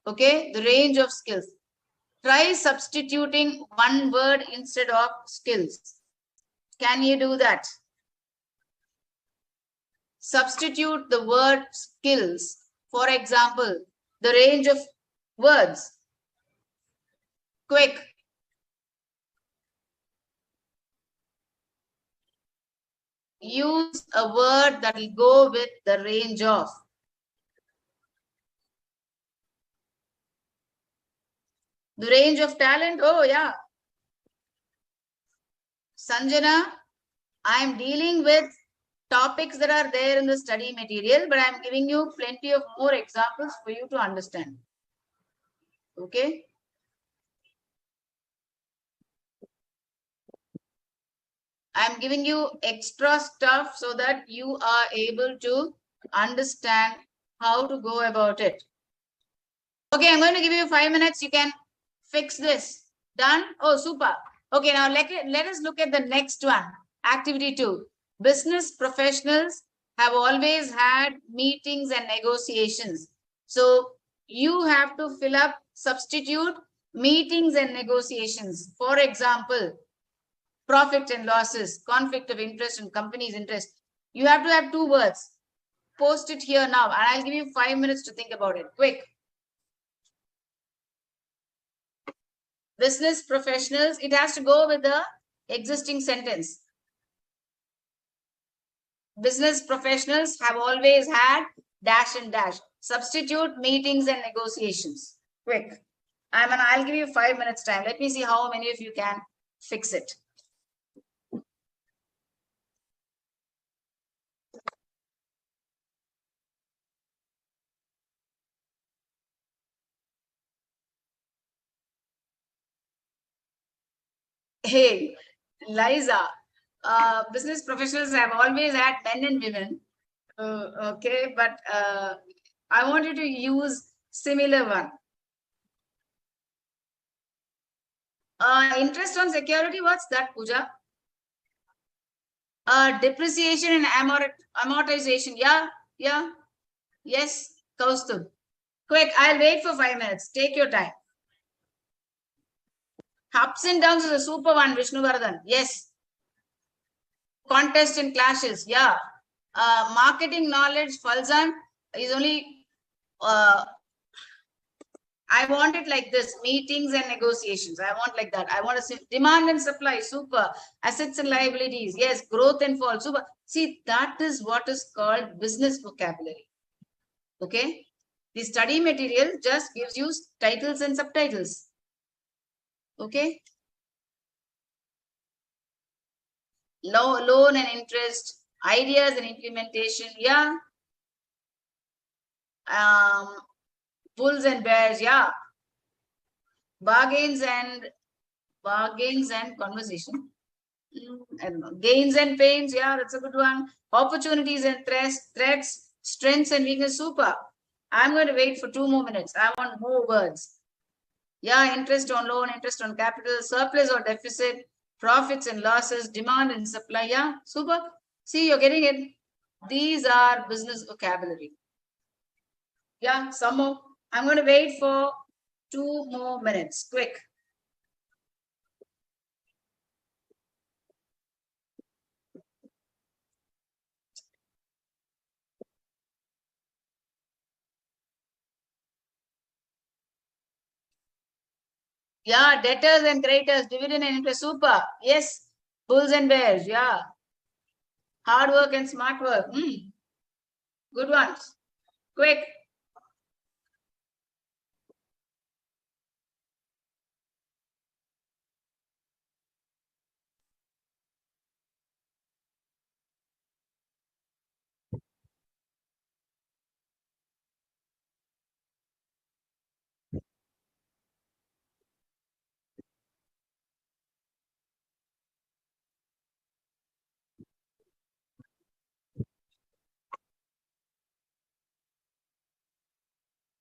okay, the range of skills. Try substituting one word instead of skills. Can you do that? Substitute the word skills. For example, the range of words. Quick. Use a word that will go with the range of. The range of talent. Oh, yeah. Sanjana, I am dealing with topics that are there in the study material, but I am giving you plenty of more examples for you to understand. Okay. I'm giving you extra stuff so that you are able to understand how to go about it. Okay, I'm going to give you 5 minutes. You can fix this. Done? Oh, super. Okay, now let us look at the next one. Activity 2. Business professionals have always had meetings and negotiations. So you have to fill up, substitute meetings and negotiations. For example, profit and losses, conflict of interest and company's interest. You have to have 2 words. Post it here now, and I'll give you 5 minutes to think about it. Quick. Business professionals, it has to go with the existing sentence. Business professionals have always had dash and dash. Substitute meetings and negotiations. Quick. I'll give you 5 minutes time. Let me see how many of you can fix it. Hey, Liza, business professionals have always had men and women. Okay, but I want you to use similar one. Interest on security, what's that, Pooja? Depreciation and amortization. Yeah, yeah, yes, Kaustubh. Quick, I'll wait for 5 minutes. Take your time. Ups and downs is a super one, Vishnuvardhan. Yes. Contest and clashes. Yeah. Marketing knowledge, Falzan, is only I want it like this, meetings and negotiations. I want like that. I want to see demand and supply, super. Assets and liabilities, yes. Growth and fall, super. See, that is what is called business vocabulary. Okay. The study material just gives you titles and subtitles. Okay. Loan and interest, ideas and implementation, yeah. Bulls and bears, yeah. Bargains and conversation. I don't know. Gains and pains, yeah, that's a good one. Opportunities and threats, strengths and weakness, super. I'm going to wait for 2 more minutes. I want more words. Yeah, interest on loan, interest on capital, surplus or deficit, profits and losses, demand and supply. Yeah, super. See, you're getting it. These are business vocabulary. Yeah, some more. I'm going to wait for 2 more minutes. Quick. Yeah, debtors and creditors, dividend and interest. Super. Yes. Bulls and bears. Yeah. Hard work and smart work. Good ones. Quick.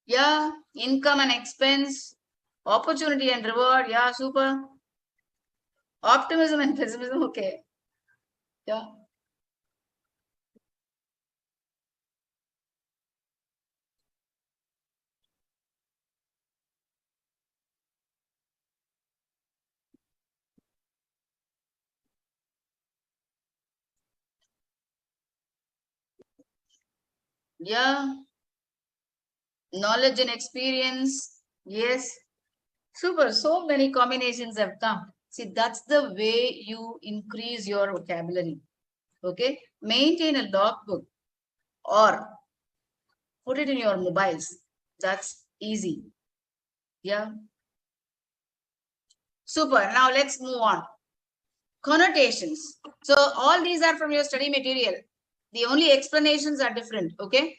Yeah. Income and expense. Opportunity and reward. Yeah, super. Optimism and pessimism. Okay. Yeah. Yeah. Knowledge and experience. Yes. Super. So many combinations have come. See, that's the way you increase your vocabulary. Okay. Maintain a logbook or put it in your mobiles. That's easy. Yeah. Super. Now let's move on. Connotations. So all these are from your study material. The only explanations are different. Okay.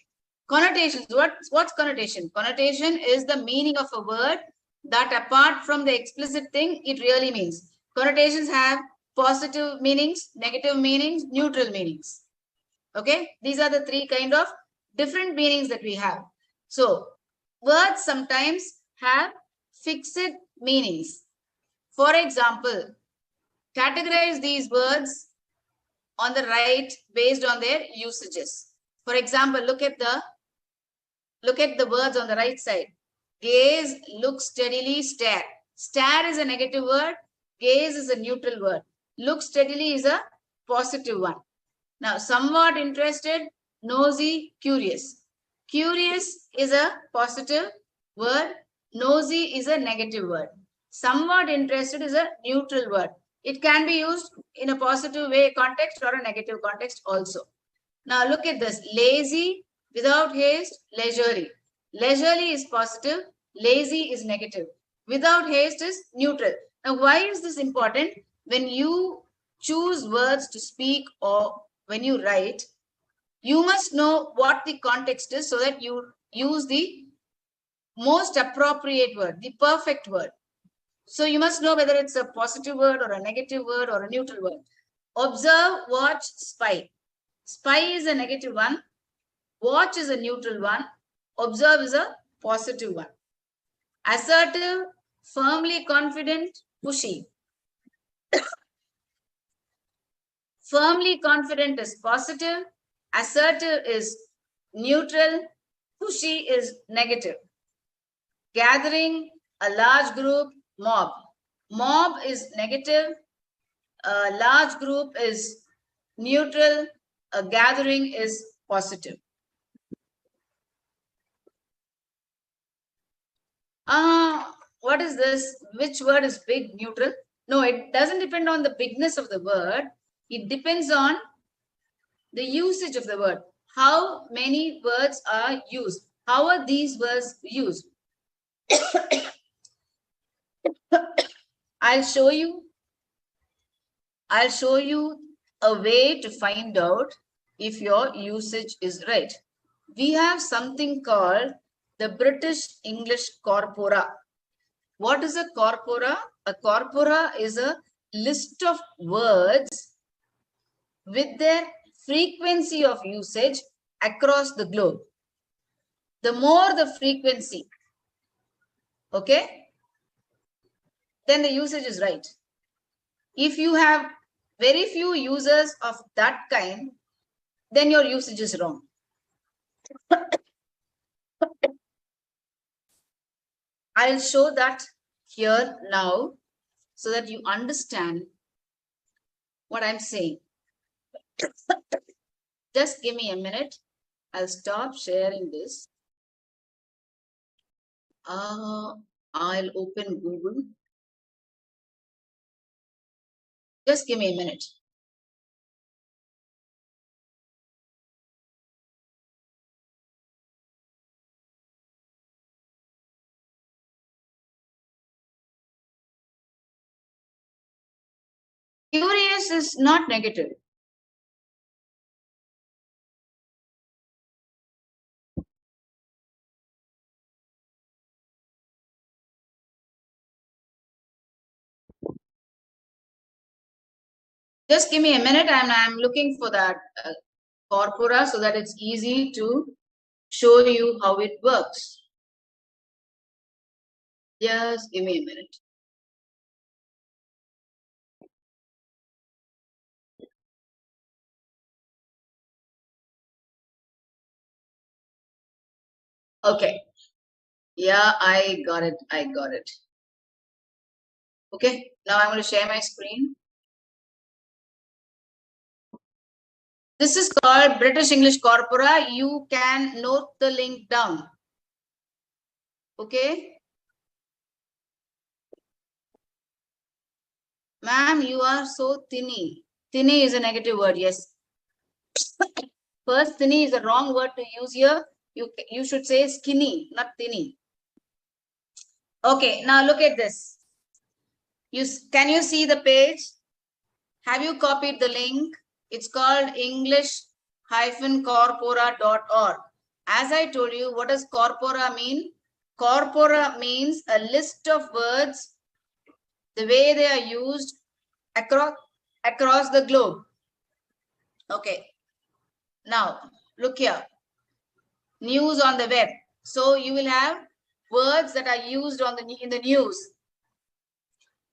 Connotations. What's connotation? Connotation is the meaning of a word that apart from the explicit thing, it really means. Connotations have positive meanings, negative meanings, neutral meanings. Okay. These are the three kind of different meanings that we have. So words sometimes have fixed meanings. For example, categorize these words on the right based on their usages. For example, look at the words on the right side. Gaze, look steadily, stare. Stare is a negative word. Gaze is a neutral word. Look steadily is a positive one. Now, somewhat interested, nosy, curious. Curious is a positive word. Nosy is a negative word. Somewhat interested is a neutral word. It can be used in a positive way context or a negative context also. Now look at this. Lazy, without haste, leisurely. Leisurely is positive. Lazy is negative. Without haste is neutral. Now why is this important? When you choose words to speak or when you write, you must know what the context is so that you use the most appropriate word, the perfect word. So you must know whether it's a positive word or a negative word or a neutral word. Observe, watch, spy. Spy is a negative one. Watch is a neutral one. Observe is a positive one. Assertive, firmly confident, pushy. Firmly confident is positive. Assertive is neutral. Pushy is negative. Gathering, a large group, mob. Mob is negative. A large group is neutral. A gathering is positive. What is this? Which word is big, neutral? No, it doesn't depend on the bigness of the word. It depends on the usage of the word. How many words are used? How are these words used? I'll show you. I'll show you a way to find out if your usage is right. We have something called the British English Corpora. What is a corpora? A corpora is a list of words with their frequency of usage across the globe. The more the frequency, okay, then the usage is right. If you have very few users of that kind, then your usage is wrong. I'll show that here now so that you understand what I'm saying. Just give me a minute. I'll stop sharing this. I'll open Google. Just give me a minute. Curious is not negative. Just give me a minute and I'm looking for that corpora so that it's easy to show you how it works. Just give me a minute. Okay. Yeah, I got it. I got it. Okay. Now I'm going to share my screen. This is called British English Corpora. You can note the link down. Okay. Ma'am, you are so thinny. Thinny is a negative word. Yes. First, thinny is a wrong word to use here. You should say skinny, not thinny. Okay. Now look at this. Can you see the page? Have you copied the link? It's called english-corpora.org. As I told you, what does corpora mean? Corpora means a list of words, the way they are used across the globe. Okay. Now, look here. News on the web. So you will have words that are used in the news.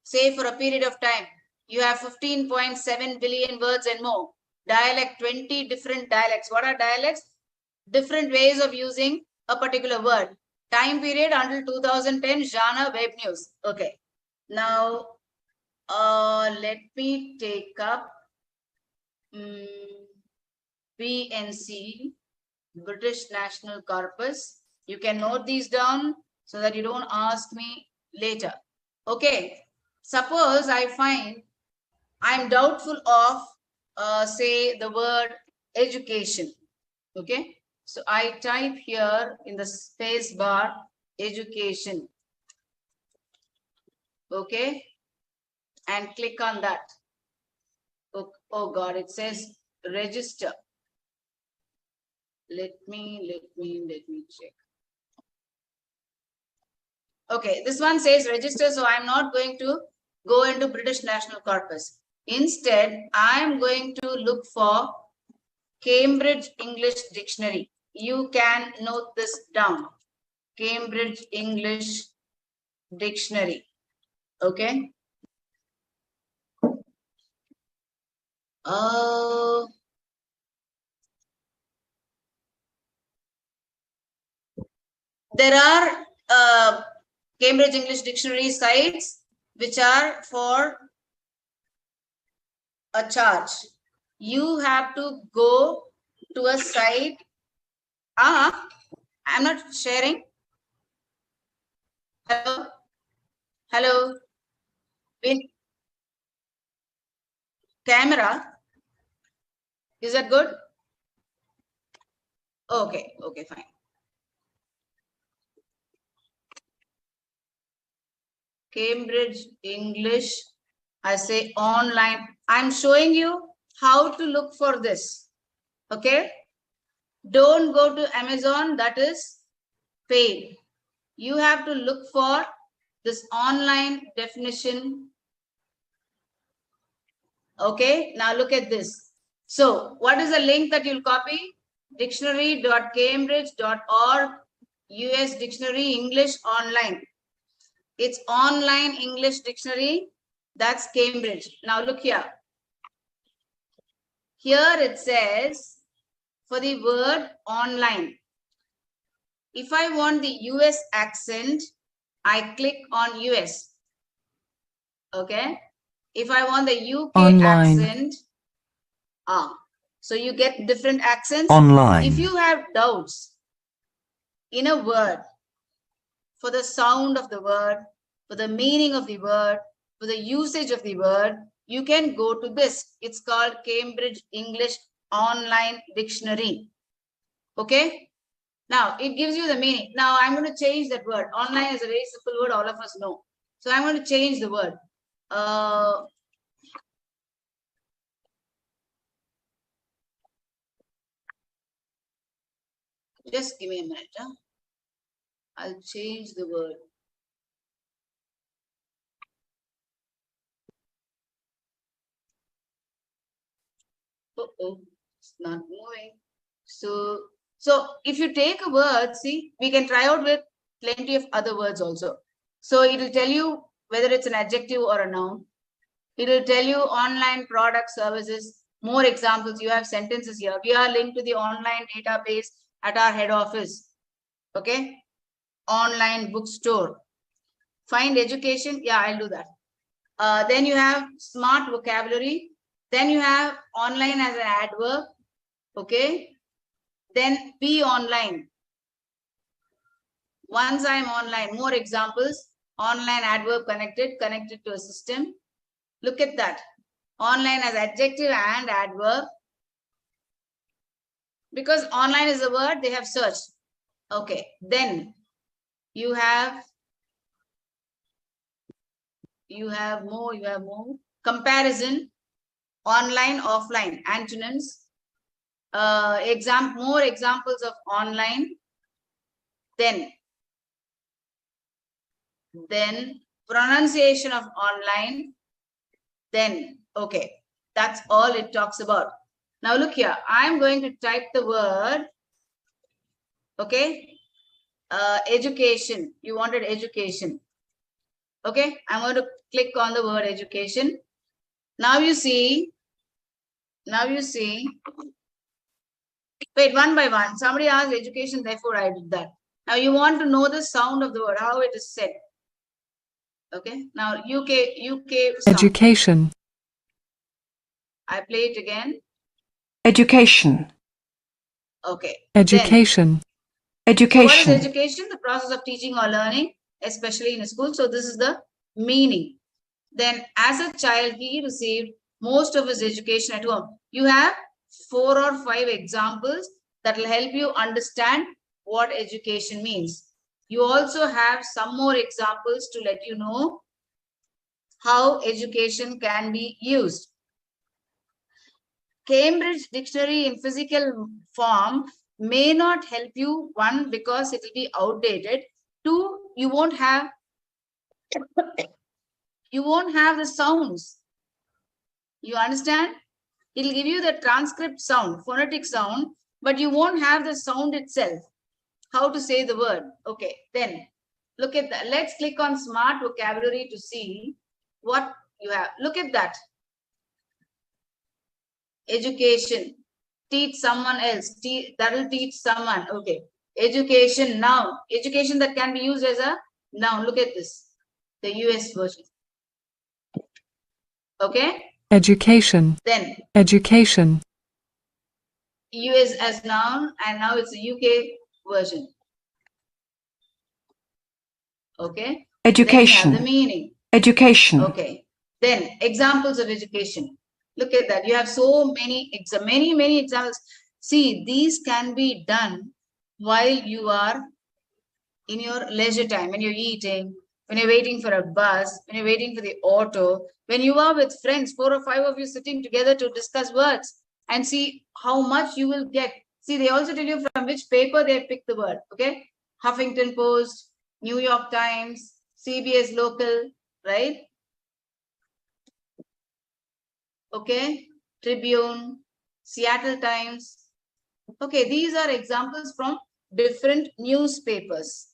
Say for a period of time. You have 15.7 billion words and more. Dialect, 20 different dialects. What are dialects? Different ways of using a particular word. Time period until 2010, genre, web news. Okay. Now, let me take up BNC, British National Corpus. You can note these down so that you don't ask me later. Okay. Suppose I find I'm doubtful of, say, the word education. Okay. So I type here in the space bar, education. Okay. And click on that. Oh God, it says register. Let me check. Okay, this one says register, so I'm not going to go into British National Corpus. Instead, I'm going to look for Cambridge English Dictionary. You can note this down. Cambridge English Dictionary. Okay. There are Cambridge English Dictionary sites which are for a charge. You have to go to a site. I'm not sharing. Hello? Hello? Camera? Is that good? Okay, fine. Cambridge English, I say online. I'm showing you how to look for this. Okay? Don't go to Amazon, that is paid. You have to look for this online definition. Okay, now look at this. So what is the link that you'll copy? Dictionary.cambridge.org US Dictionary English Online. It's online English dictionary. That's Cambridge. Now look here. Here it says for the word online. If I want the US accent, I click on US. Okay. If I want the UK online accent, so you get different accents. Online. If you have doubts in a word, for the sound of the word, for the meaning of the word, for the usage of the word, you can go to this. It's called Cambridge English Online Dictionary. Okay. Now, it gives you the meaning. Now, I'm going to change that word. Online is a very simple word all of us know. So, I'm going to change the word. Just give me a minute. Huh? I'll change the word. It's not moving. So if you take a word, see, we can try out with plenty of other words also. So it will tell you whether it's an adjective or a noun. It will tell you online product services. More examples. You have sentences here. We are linked to the online database at our head office. Okay. Online bookstore. Find education. Yeah, I'll do that. Then you have smart vocabulary. Then you have online as an adverb. Okay. Then be online. Once I'm online, more examples. Online adverb connected to a system. Look at that. Online as adjective and adverb. Because online is a word, they have searched. Okay. Then you have more. Comparison. Online, offline. Antonyms. More examples of online. Then pronunciation of online. Then, okay, that's all it talks about. Now look here, I'm going to type the word, okay, education. You wanted education. Okay, I'm going to click on the word education. Now you see, wait, one by one. Somebody asked education, therefore I did that. Now you want to know the sound of the word, how it is said. Okay, now UK sound. Education. I play it again. Education. Okay. Education. So what is Education. education? The process of teaching or learning, especially in a school. So this is the meaning. Then as a child, he received most of his education at home. You have 4 or 5 examples that will help you understand what education means. You also have some more examples to let you know how education can be used. Cambridge Dictionary in physical form may not help you. 1, because it will be outdated. 2, you won't have the sounds. You understand? It'll give you the transcript sound, phonetic sound, but you won't have the sound itself. How to say the word. Okay, then look at that. Let's click on smart vocabulary to see what you have. Look at that. Education. Teach someone else. That will teach someone. Okay. Education, noun. Education that can be used as a noun. Look at this. The US version. Okay. Education. Then Education. US as noun, and now it's a UK version. Okay. Education. Then you have the meaning. Education. Okay. Then examples of education. Look at that. You have so many examples. See, these can be done while you are in your leisure time, when you're eating, when you're waiting for a bus, when you're waiting for the auto, when you are with friends, 4 or 5 of you sitting together to discuss words and see how much you will get. See, they also tell you from which paper they picked the word. Okay. Huffington Post, New York Times, CBS Local, right? Okay. Tribune, Seattle Times. Okay. These are examples from different newspapers.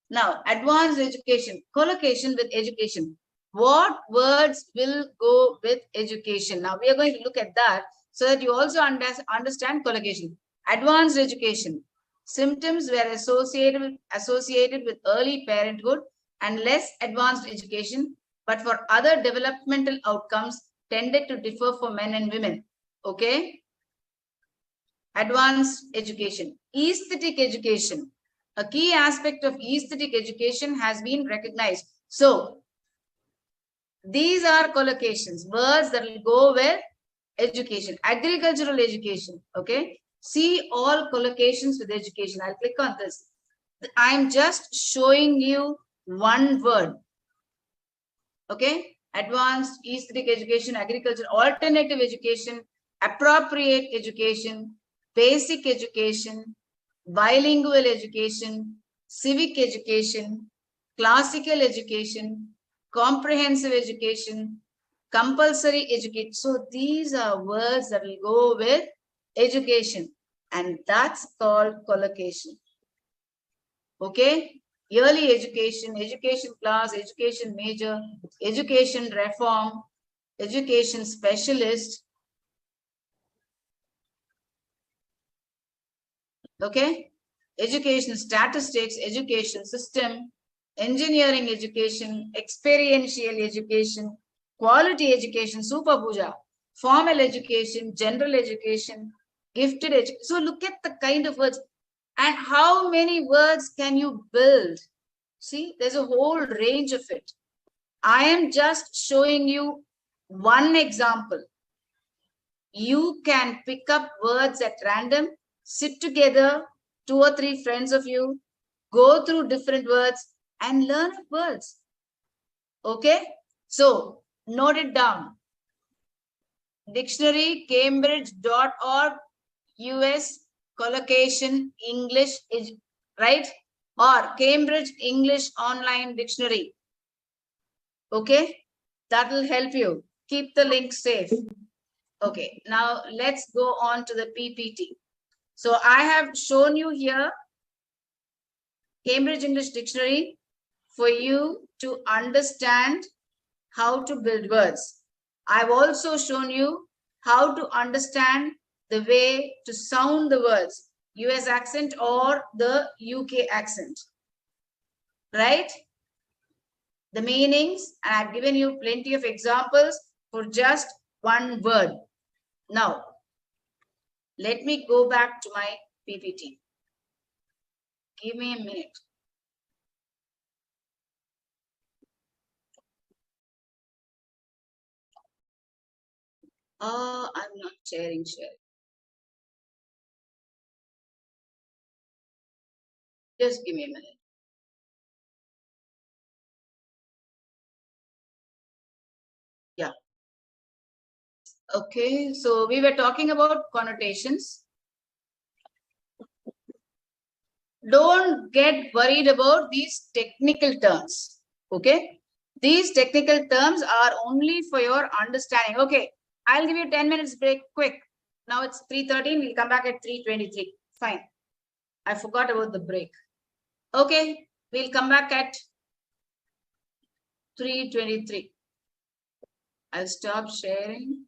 Now, advanced education, collocation with education. What words will go with education? Now, we are going to look at that so that you also understand collocation. Advanced education. Symptoms were associated with early parenthood and less advanced education, but for other developmental outcomes tended to differ for men and women. Okay? Advanced education. Aesthetic education. A key aspect of aesthetic education has been recognized. So, These are collocations, words that will go with education, agricultural education. Okay. See all collocations with education. I'll click on this. I'm just showing you one word. Okay. Advanced, aesthetic education, agriculture, alternative education, appropriate education, basic education, bilingual education, civic education, classical education, comprehensive education, compulsory education. So these are words that will go with education, and that's called collocation. Okay. Yearly education, education class, education major, education reform, education specialist. Okay. Education statistics, education system, engineering education, experiential education, quality education, super puja, formal education, general education, gifted education. So look at the kind of words. And how many words can you build? See, there's a whole range of it. I am just showing you one example. You can pick up words at random, sit together, two or three friends of you, go through different words and learn words. Okay? So, note it down. Dictionary, cambridge.org, US, collocation, English, right? Or Cambridge English Online Dictionary. Okay? That will help you. Keep the link safe. Okay, now let's go on to the PPT. So I have shown you here Cambridge English Dictionary for you to understand how to build words. I've also shown you how to understand the way to sound the words, US accent or the UK accent, right? The meanings, and I've given you plenty of examples for just one word. Now, let me go back to my PPT. Give me a minute. I'm not sharing share. Just give me a minute. Yeah. Okay. So we were talking about connotations. Don't get worried about these technical terms. Okay. These technical terms are only for your understanding. Okay. I'll give you 10 minutes break quick. Now it's 3:13. We'll come back at 3:23. Fine. I forgot about the break. Okay. We'll come back at 3:23. I'll stop sharing.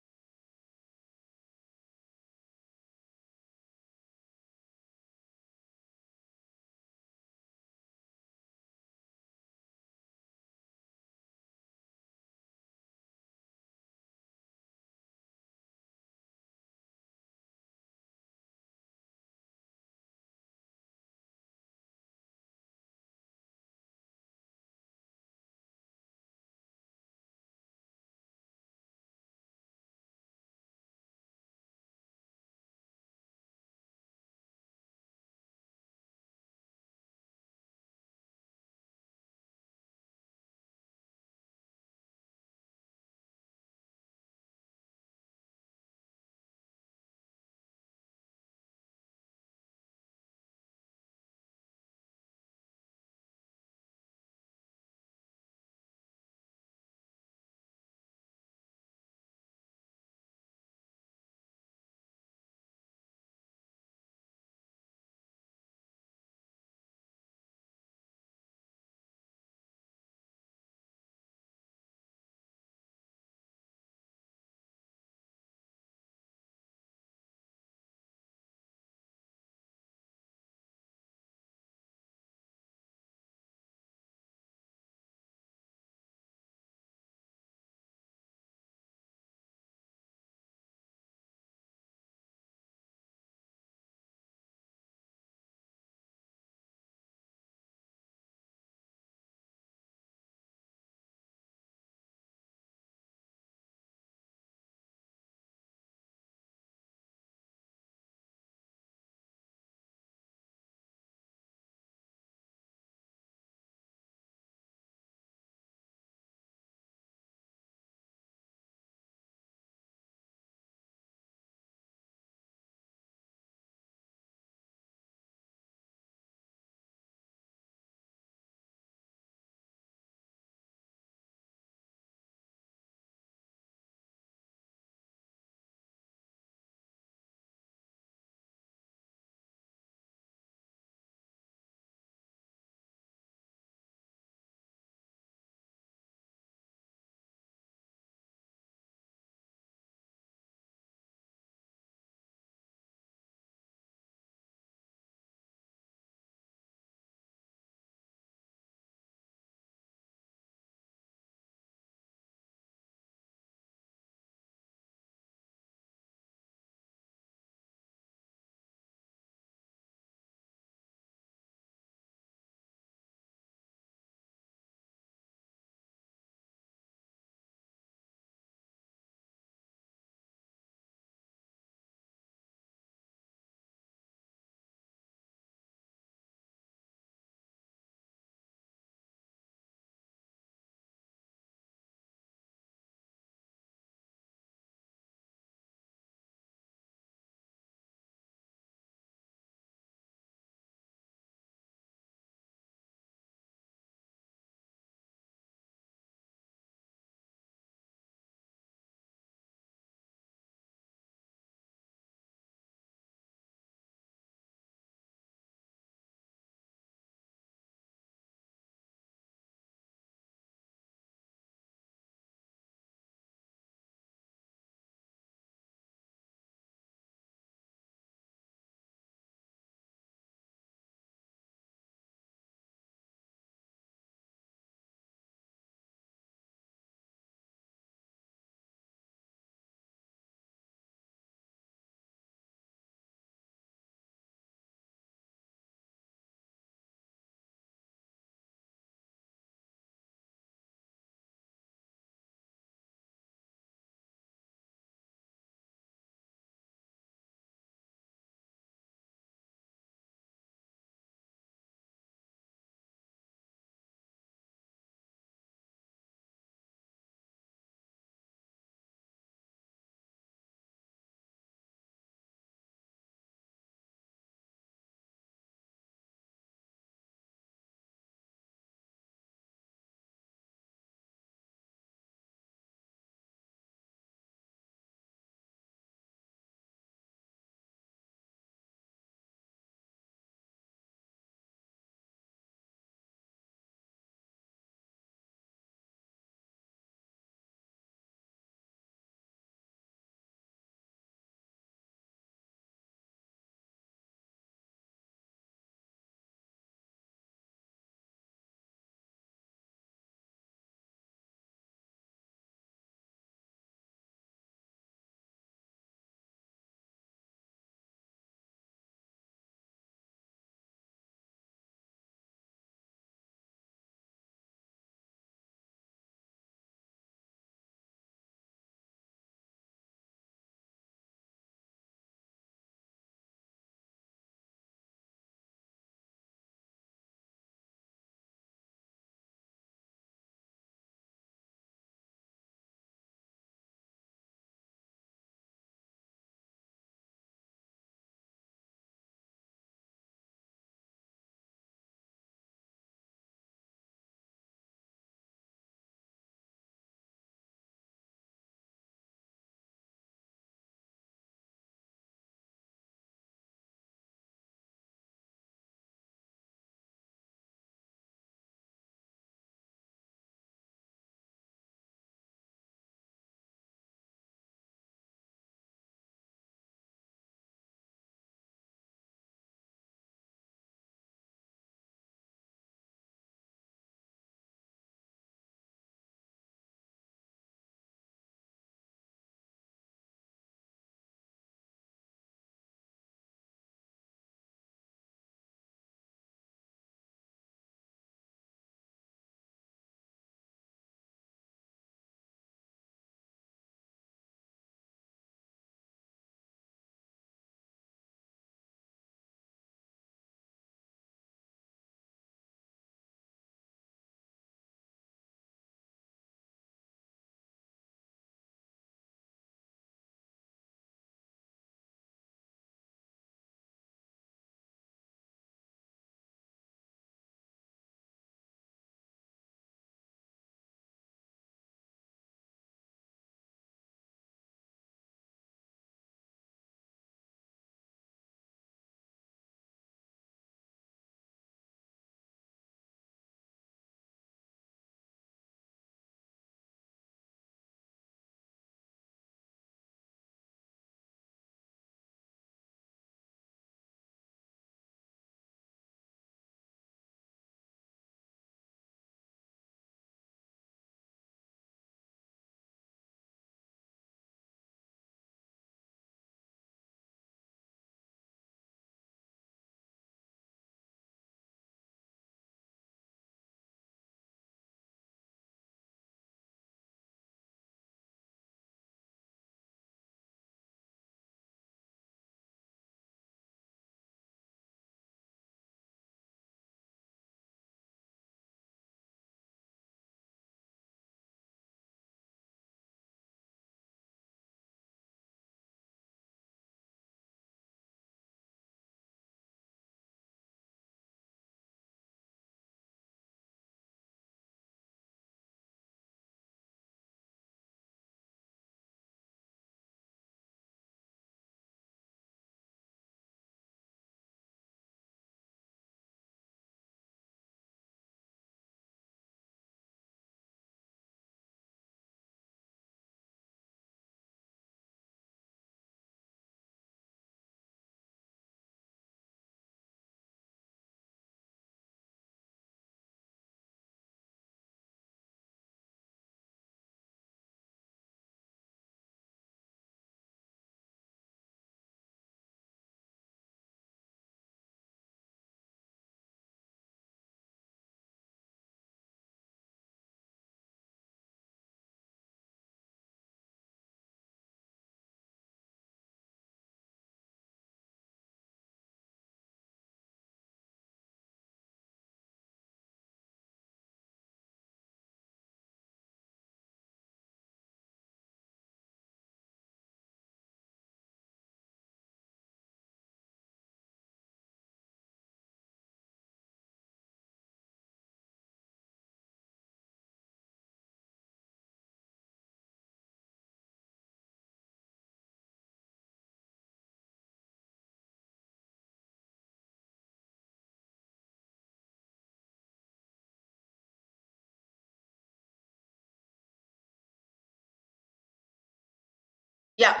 Yeah.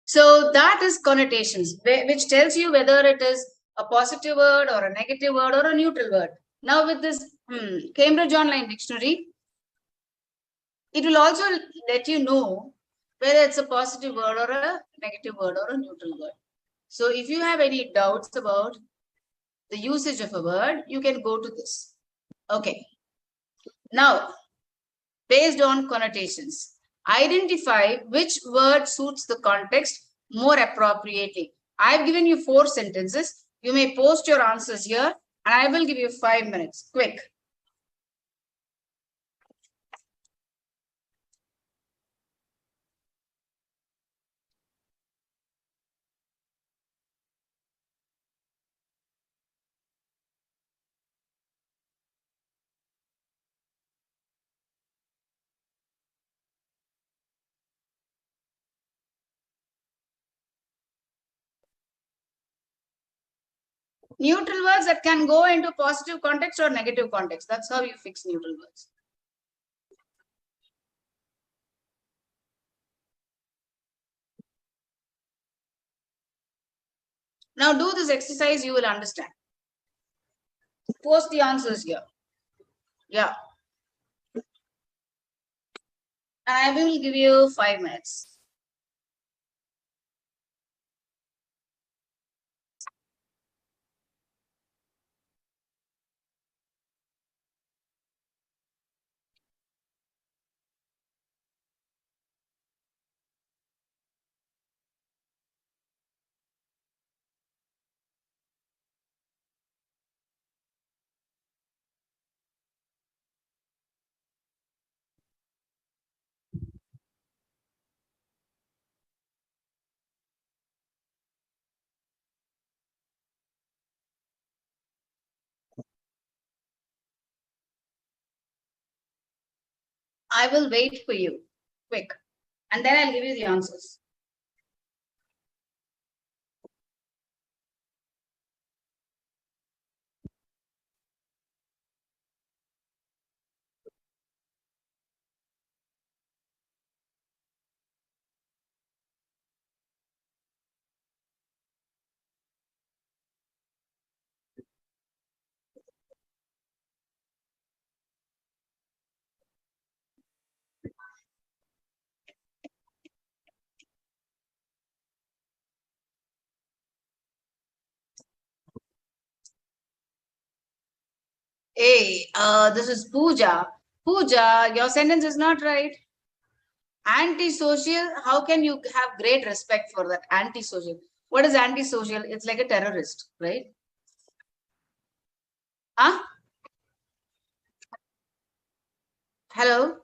So that is connotations, which tells you whether it is a positive word or a negative word or a neutral word. Now with this Cambridge Online Dictionary, it will also let you know whether it's a positive word or a negative word or a neutral word. So if you have any doubts about the usage of a word, you can go to this. Okay. Now, based on connotations, identify which word suits the context more appropriately. I've given you 4 sentences. You may post your answers here and I will give you 5 minutes. Quick. Neutral words that can go into positive context or negative context. That's how you fix neutral words. Now do this exercise, you will understand. Post the answers here. Yeah. And I will give you 5 minutes. I will wait for you. Quick. And then I'll give you the answers. Hey, this is Pooja. Pooja, your sentence is not right. Antisocial, how can you have great respect for that? Antisocial. What is antisocial? It's like a terrorist, right? Huh? Hello?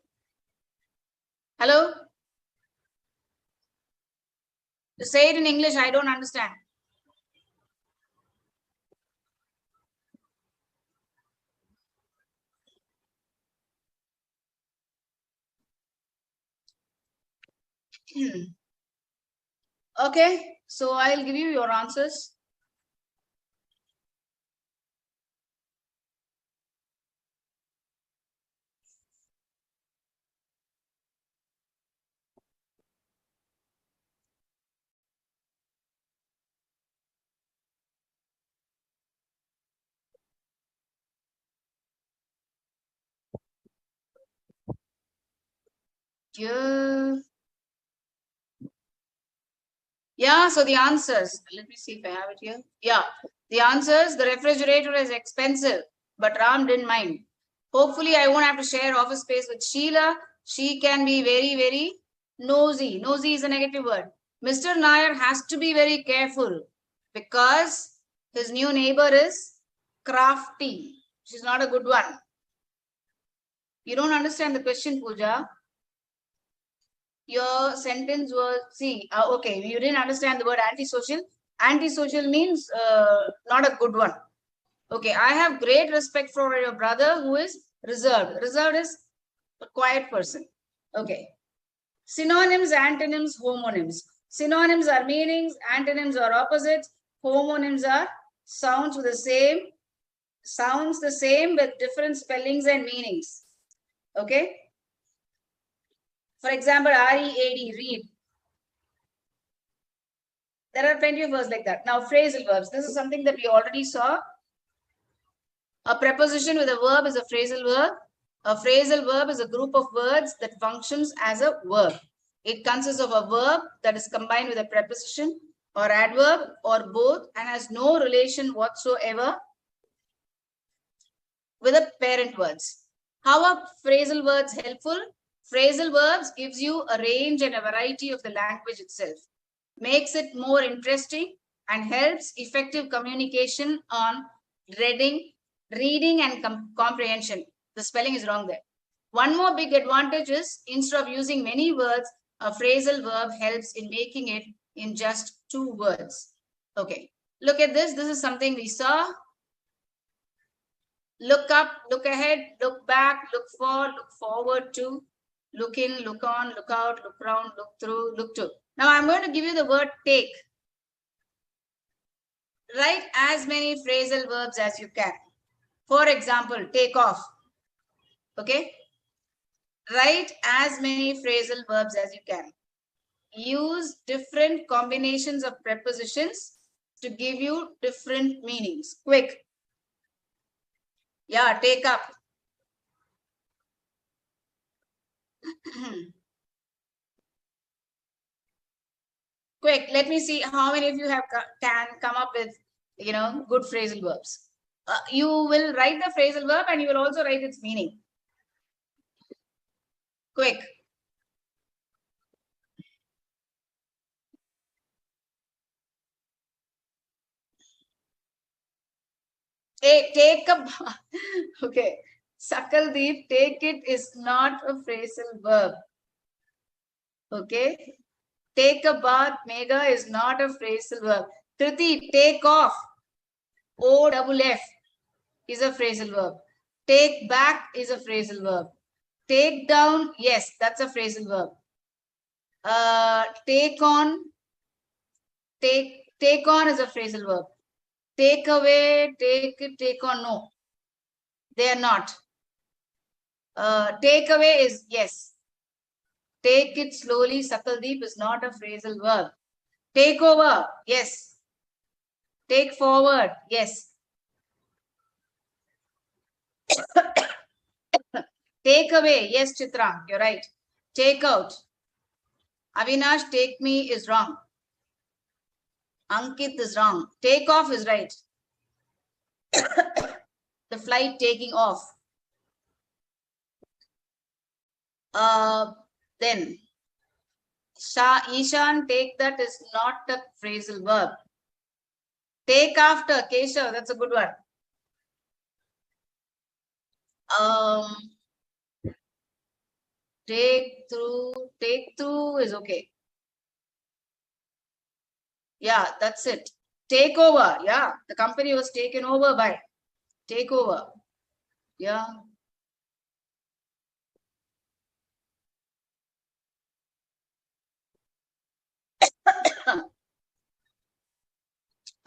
Hello? Say it in English, I don't understand. Okay, so I'll give you your answers. Yeah. Yeah, so the answers, let me see if I have it here. Yeah, the answers, the refrigerator is expensive, but Ram didn't mind. Hopefully, I won't have to share office space with Sheila. She can be very, very nosy. Nosy is a negative word. Mr. Nair has to be very careful because his new neighbor is crafty. She's not a good one. You don't understand the question, Pooja. Your sentence was, see, okay, you didn't understand the word antisocial. Antisocial means not a good one. Okay, I have great respect for your brother who is reserved. Reserved is a quiet person. Okay. Synonyms, antonyms, homonyms. Synonyms are meanings, antonyms are opposites, homonyms are sounds with the same, sounds the same with different spellings and meanings. Okay. For example, READ, read. There are plenty of words like that. Now, phrasal verbs. This is something that we already saw. A preposition with a verb is a phrasal verb. A phrasal verb is a group of words that functions as a verb. It consists of a verb that is combined with a preposition or adverb or both and has no relation whatsoever with the parent words. How are phrasal words helpful? Phrasal verbs gives you a range and a variety of the language itself, makes it more interesting and helps effective communication on reading and comprehension. The spelling is wrong there. One more big advantage is instead of using many words, a phrasal verb helps in making it in just 2 words. Okay, look at this. This is something we saw. Look up, look ahead, look back, look forward to, look in, look on, look out, look around, look through, look to. Now I'm going to give you the word take. Write as many phrasal verbs as you can. For example, take off. Okay? Write as many phrasal verbs as you can. Use different combinations of prepositions to give you different meanings. Quick. Yeah, take up. Quick, let me see how many of you can come up with, good phrasal verbs. You will write the phrasal verb and you will also write its meaning. Quick. Hey, take a okay. Sakaldeep, take it is not a phrasal verb. Okay. Take a bath, Mega is not a phrasal verb. Kriti, take off. OFF is a phrasal verb. Take back is a phrasal verb. Take down, yes, that's a phrasal verb. Take on, take on is a phrasal verb. Take away, take on, no. They are not. Take away is yes. Take it slowly, Sakaldeep is not a phrasal verb. Take over, yes. Take forward, yes. Take away, yes, Chitra, you're right. Take out. Avinash, take me is wrong. Ankit is wrong. Take off is right. The flight taking off. Then, Ishan, take that is not a phrasal verb. Take after, Keshav, that's a good one. Take through is okay. Yeah, that's it. Take over. Yeah, the company was taken over by. Take over. Yeah.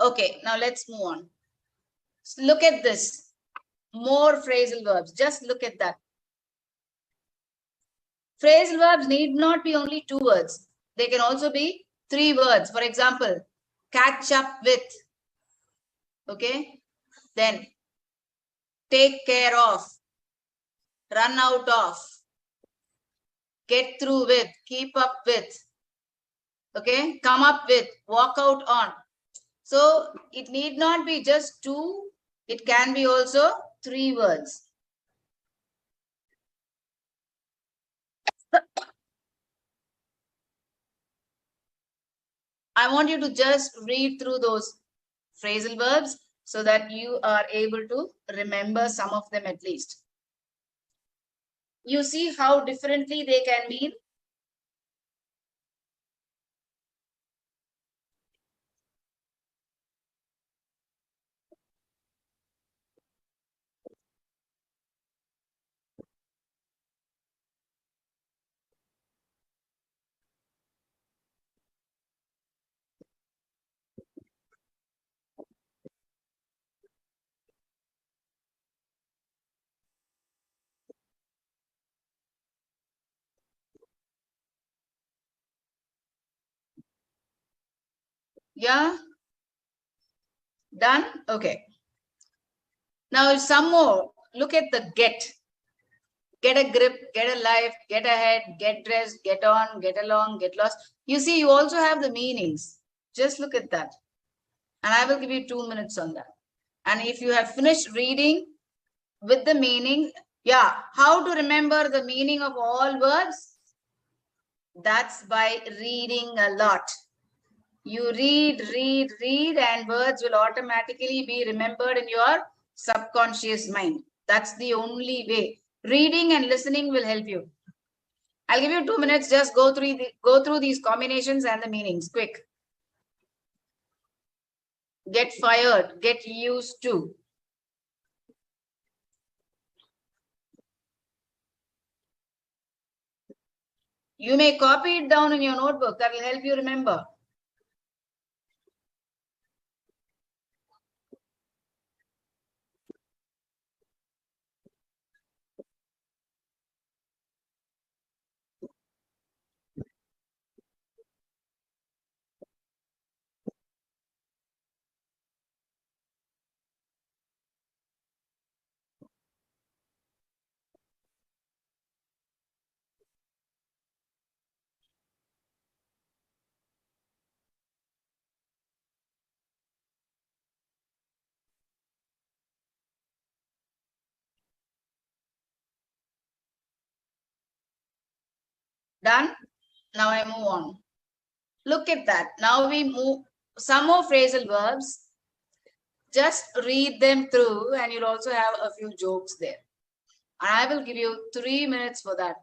Okay, now let's move on. Look at this. More phrasal verbs. Just look at that. Phrasal verbs need not be only 2 words. They can also be 3 words. For example, catch up with. Okay. Then take care of. Run out of. Get through with. Keep up with. Okay. Come up with. Walk out on. So it need not be just 2. It can be also 3 words. I want you to just read through those phrasal verbs so that you are able to remember some of them at least. You see how differently they can mean? Yeah, done. Okay. Now some more. Look at the get. Get a grip, get a life, get ahead, get dressed, get on, get along, get lost. You see, you also have the meanings. Just look at that. And I will give you 2 minutes on that. And if you have finished reading with the meaning, yeah, how to remember the meaning of all words? That's by reading a lot. You read, and words will automatically be remembered in your subconscious mind. That's the only way. Reading and listening will help you. I'll give you 2 minutes. Just go through these combinations and the meanings. Quick. Get fired. Get used to. You may copy it down in your notebook. That will help you remember. Done? Now I move on. Look at that. Now we move some more phrasal verbs. Just read them through and you'll also have a few jokes there. And I will give you 3 minutes for that.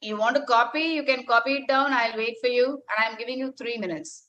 You want to copy, you can copy it down. I'll wait for you. And I'm giving you 3 minutes.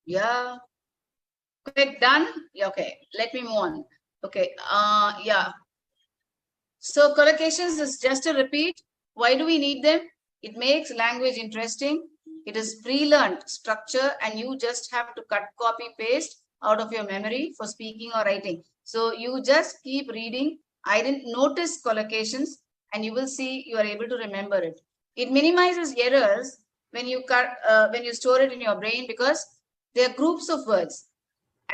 Yeah. Quick, done? Yeah, okay. Let me move on. Okay. Yeah. So collocations is just a repeat. Why do we need them? It makes language interesting. It is pre-learned structure and you just have to cut, copy, paste out of your memory for speaking or writing. So you just keep reading. I didn't notice collocations and you will see you are able to remember it. It minimizes errors when you store it in your brain because they are groups of words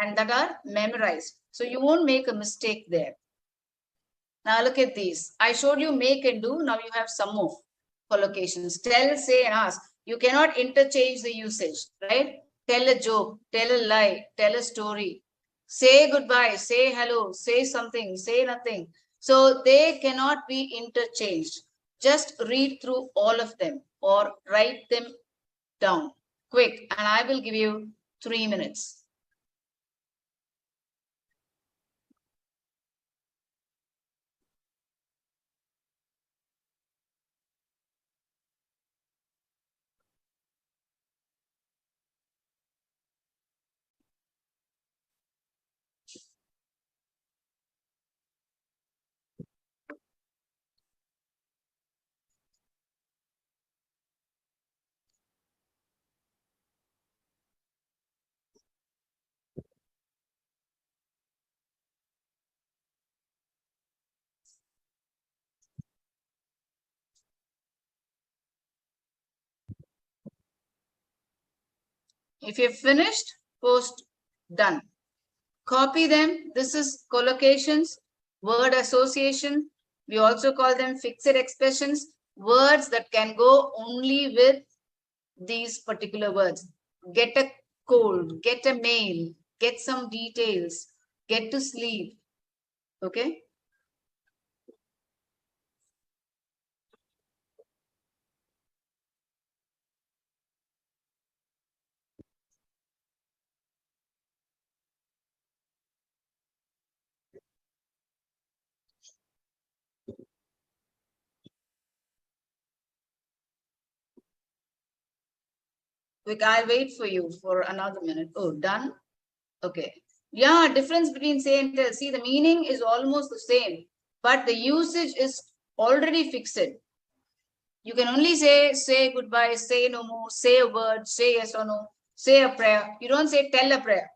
and that are memorized. So you won't make a mistake there. Now look at these. I showed you make and do. Now you have some more collocations. Tell, say, and ask. You cannot interchange the usage, right? Tell a joke, tell a lie, tell a story. Say goodbye, say hello, say something, say nothing. So they cannot be interchanged. Just read through all of them or write them down quick. And I will give you 3 minutes. If you've finished, post done. Copy them. This is collocations, word association. We also call them fixed expressions, words that can go only with these particular words. Get a cold, get a mail, get some details, get to sleep. Okay. I'll wait for you for another minute. Oh, done. Okay. Yeah, difference between say and tell. See, the meaning is almost the same, but the usage is already fixed. You can only say goodbye, say no more, say a word, say yes or no, say a prayer. You don't say tell a prayer.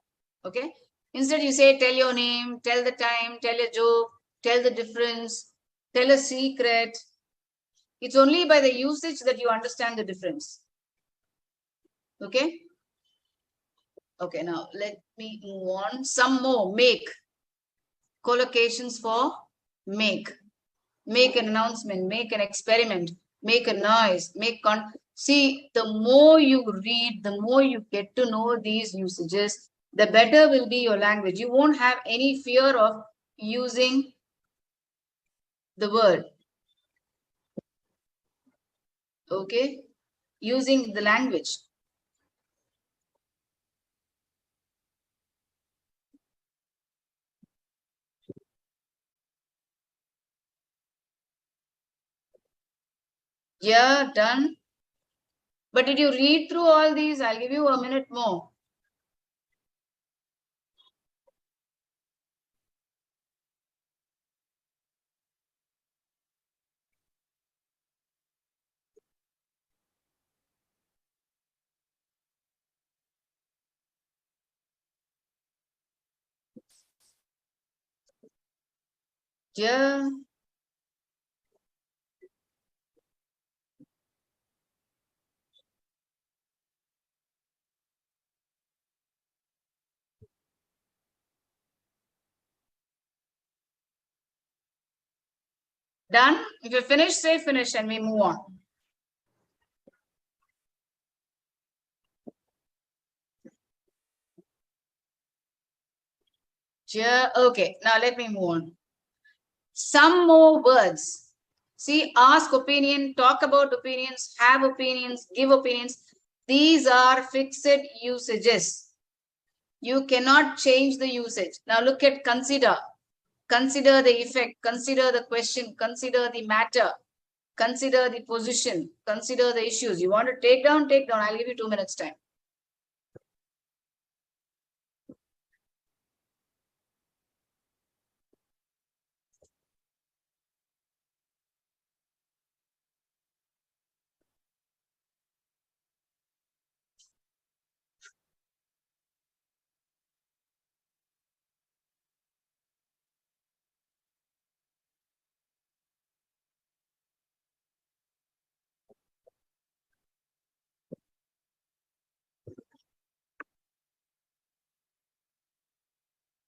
Okay. Instead, you say tell your name, tell the time, tell a joke, tell the difference, tell a secret. It's only by the usage that you understand the difference. Okay. Okay, now let me move on. Some more. Make. Collocations for make. Make an announcement, make an experiment, make a noise, see, the more you read, the more you get to know these usages, the better will be your language. You won't have any fear of using the word. Okay? Using the language. Yeah, done. But did you read through all these? I'll give you a minute more. Yeah. Done? If you finish, say finish and we move on. Yeah. Okay. Now let me move on. Some more words. See, ask opinion, talk about opinions, have opinions, give opinions. These are fixed usages. You cannot change the usage. Now look at consider. Consider the effect, consider the question, consider the matter, consider the position, consider the issues. You want to take down, take down. I'll give you 2 minutes time.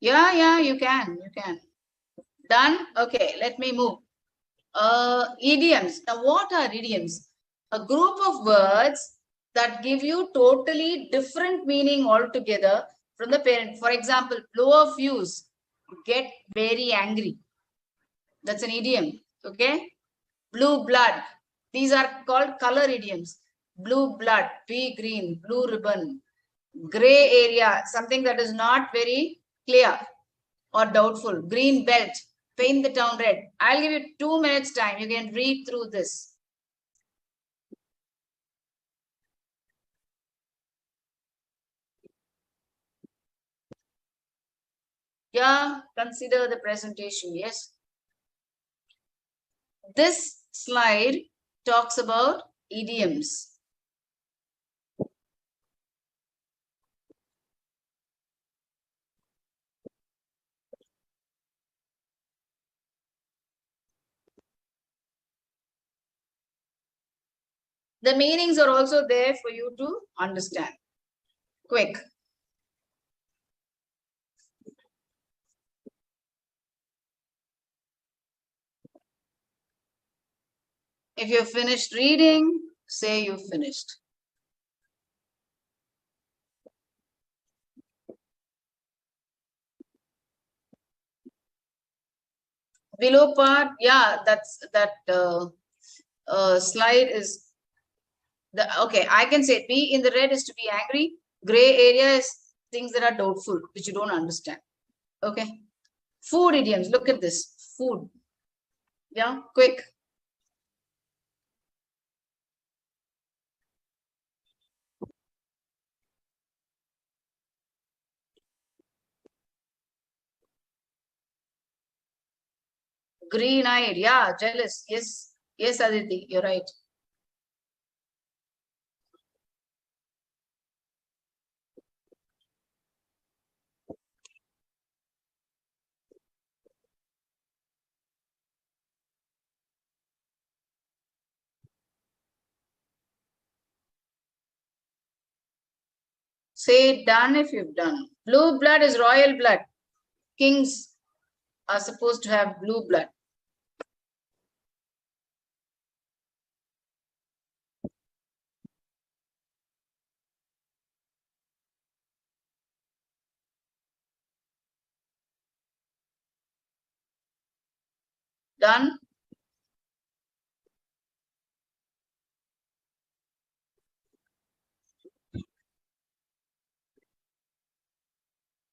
Yeah, you can. You can. Done? Okay, let me move. Idioms. Now, what are idioms? A group of words that give you totally different meaning altogether from the parent. For example, blow a fuse, get very angry. That's an idiom. Okay. Blue blood. These are called color idioms. Blue blood, pea green, blue ribbon, gray area, something that is not very clear or doubtful. Green belt, paint the town red. I'll give you 2 minutes time. You can read through this. Yeah, consider the presentation. Yes. This slide talks about idioms. The meanings are also there for you to understand. Quick. If you've finished reading, say you've finished. Below part, yeah, that's that slide is okay. I can say B in the red is to be angry. Gray area is things that are doubtful, which you don't understand. Okay. Food idioms. Look at this. Food. Yeah, quick. Green-eyed. Yeah, jealous. Yes. Yes, Aditi, you're right. Say done if you've done. Blue blood is royal blood. Kings are supposed to have blue blood. Done.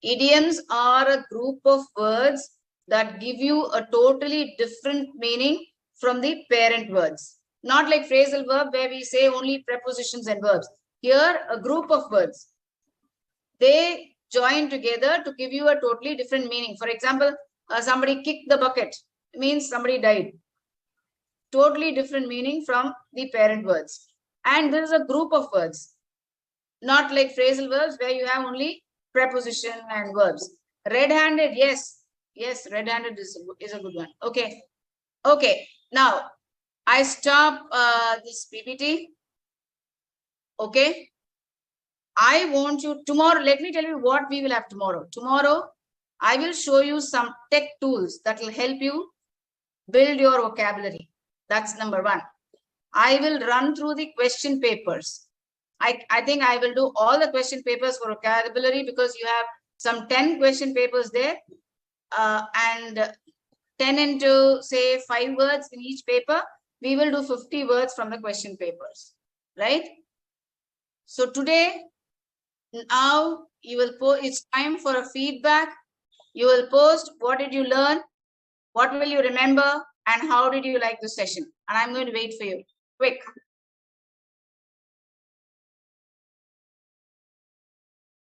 Idioms are a group of words that give you a totally different meaning from the parent words. Not like phrasal verb where we say only prepositions and verbs. Here, a group of words. They join together to give you a totally different meaning. For example, somebody kicked the bucket means somebody died. Totally different meaning from the parent words. And this is a group of words, not like phrasal verbs where you have only preposition and verbs. Red-handed, yes. Yes, red-handed is a good one. Okay. Okay. Now, I stop this PPT. Okay. I want you tomorrow. Let me tell you what we will have tomorrow. Tomorrow, I will show you some tech tools that will help you build your vocabulary. That's number one. I will run through the question papers. I think I will do all the question papers for vocabulary because you have some 10 question papers there and 10 into say 5 words in each paper. We will do 50 words from the question papers, right? So today, now you will post, it's time for a feedback. You will post what did you learn, what will you remember, and how did you like the session? And I'm going to wait for you. Quick.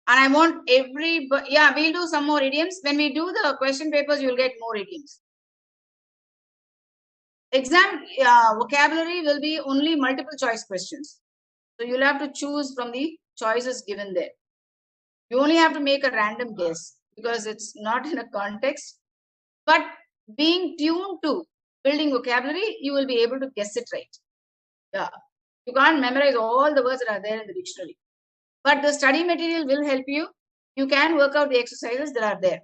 And I want everybody, yeah, we'll do some more idioms. When we do the question papers, you'll get more idioms. Exam vocabulary will be only multiple choice questions. So you'll have to choose from the choices given there. You only have to make a random guess because it's not in a context. But being tuned to building vocabulary, you will be able to guess it right. Yeah. You can't memorize all the words that are there in the dictionary. But the study material will help you. You can work out the exercises that are there.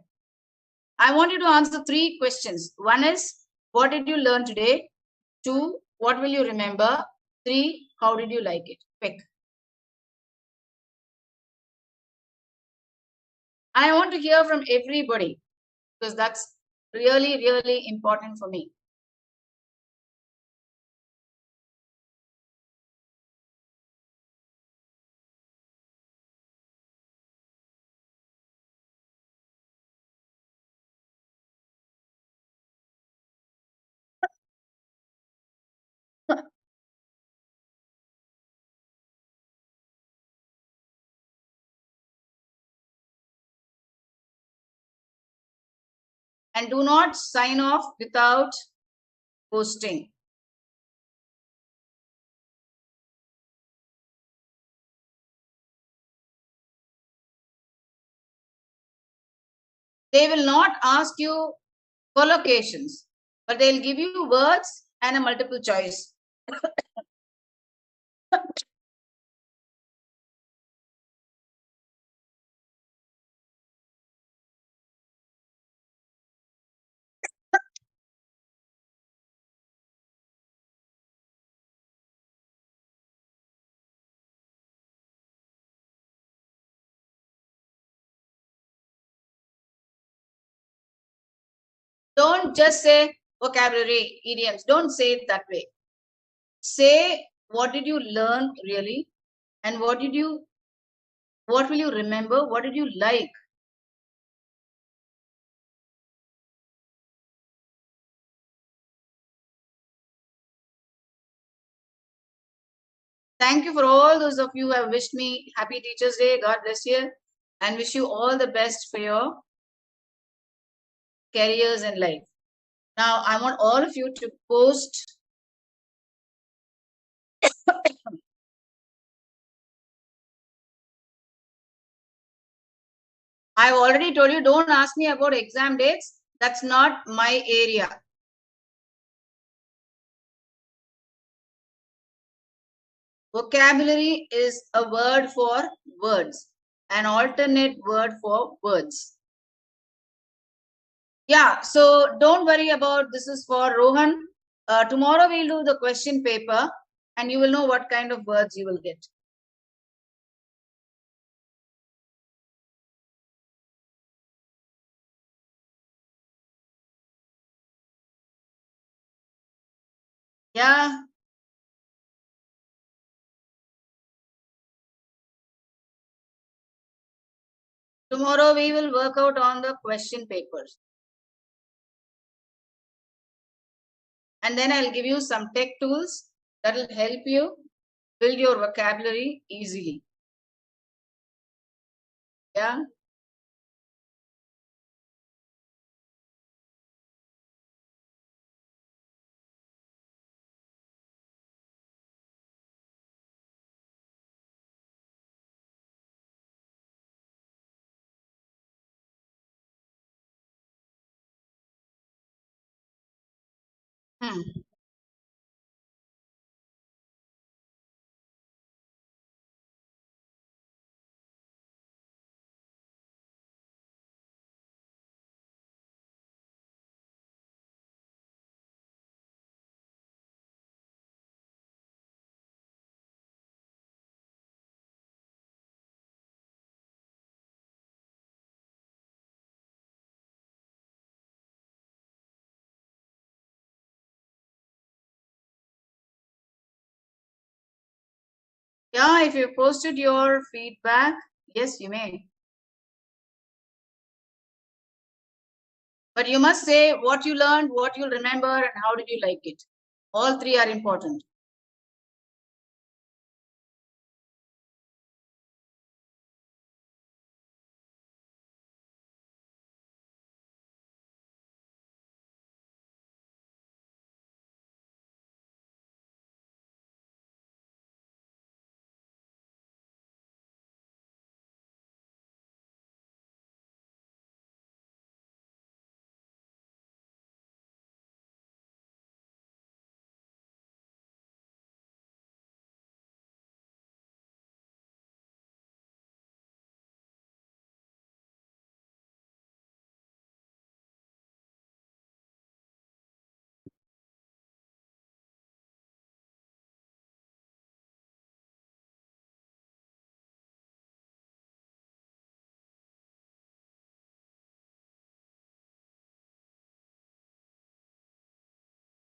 I want you to answer 3 questions. One is, what did you learn today? 2, what will you remember? 3, how did you like it? Quick. I want to hear from everybody because that's really, really important for me. And do not sign off without posting. They will not ask you collocations, but they'll give you words and a multiple choice. Don't just say vocabulary, idioms. Don't say it that way. Say what did you learn really, and what will you remember? What did you like? Thank you for all those of you who have wished me happy Teachers Day. God bless you, and wish you all the best for your careers and life. Now, I want all of you to post. I've already told you, don't ask me about exam dates. That's not my area. Vocabulary is a word for words, an alternate word for words. Yeah, so don't worry about this is for Rohan. Tomorrow we'll do the question paper and you will know what kind of words you will get. Yeah, tomorrow we will work out on the question papers. And then I'll give you some tech tools that will help you build your vocabulary easily. Yeah. Hmm. Yeah, if you posted your feedback, yes, you may. But you must say what you learned, what you'll remember, and how did you like it. All three are important.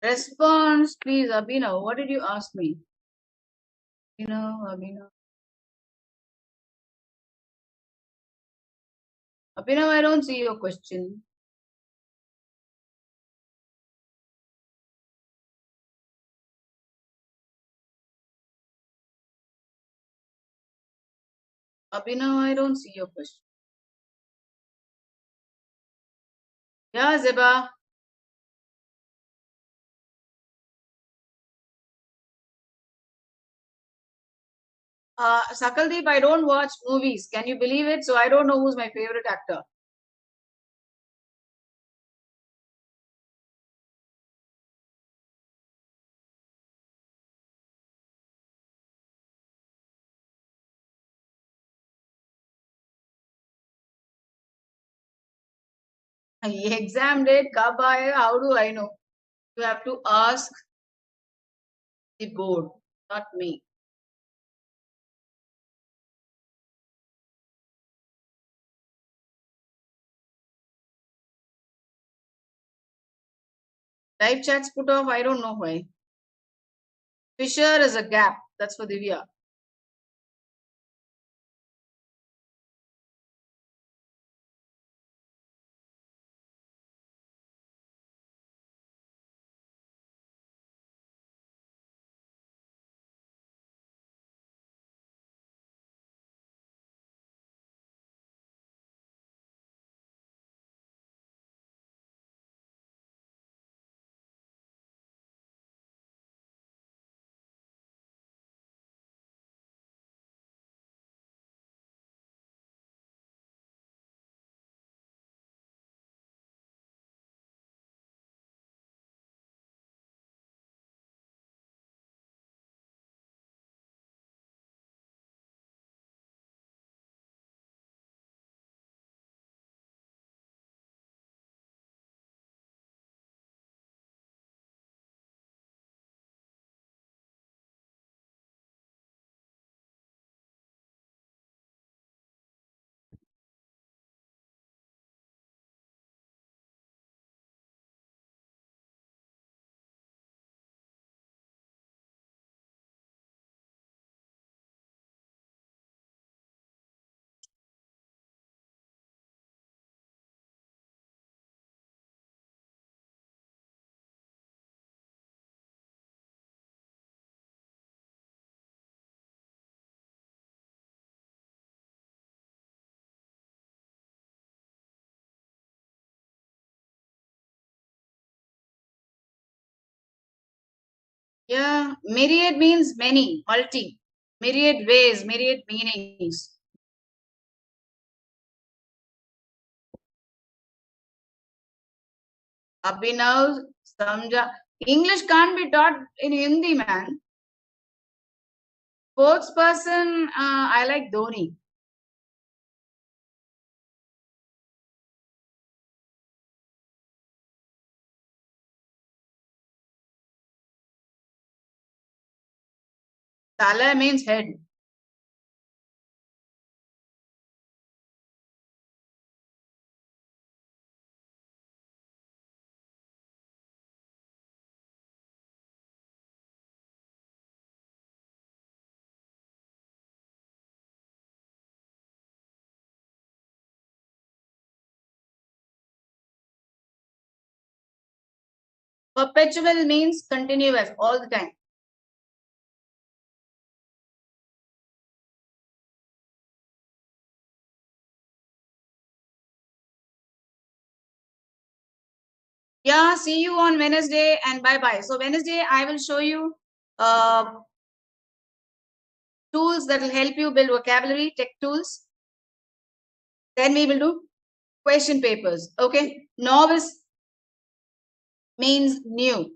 Response, please, Abhinav. What did you ask me? Abhinav. Abhinav, I don't see your question. Abhinav, I don't see your question. Yeah, Zeba. Sakaldeep, I don't watch movies. Can you believe it? So I don't know who's my favorite actor. Exam date, kab aayega? How do I know? You have to ask the board, not me. Live chats put off. I don't know why. Fissure is a gap. That's for Divya. Yeah, myriad means many, multi, myriad ways, myriad meanings. Abhinav, Samja. English can't be taught in Hindi, man. Sports person, I like Dhoni. Tala means head. Perpetual means continuous, all the time. Yeah, see you on Wednesday and bye-bye. So Wednesday, I will show you tools that will help you build vocabulary, tech tools. Then we will do question papers. Okay. Novice means new.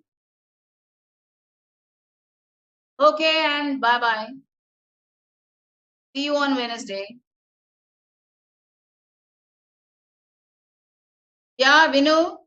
Okay, and bye-bye. See you on Wednesday. Yeah, Vinu.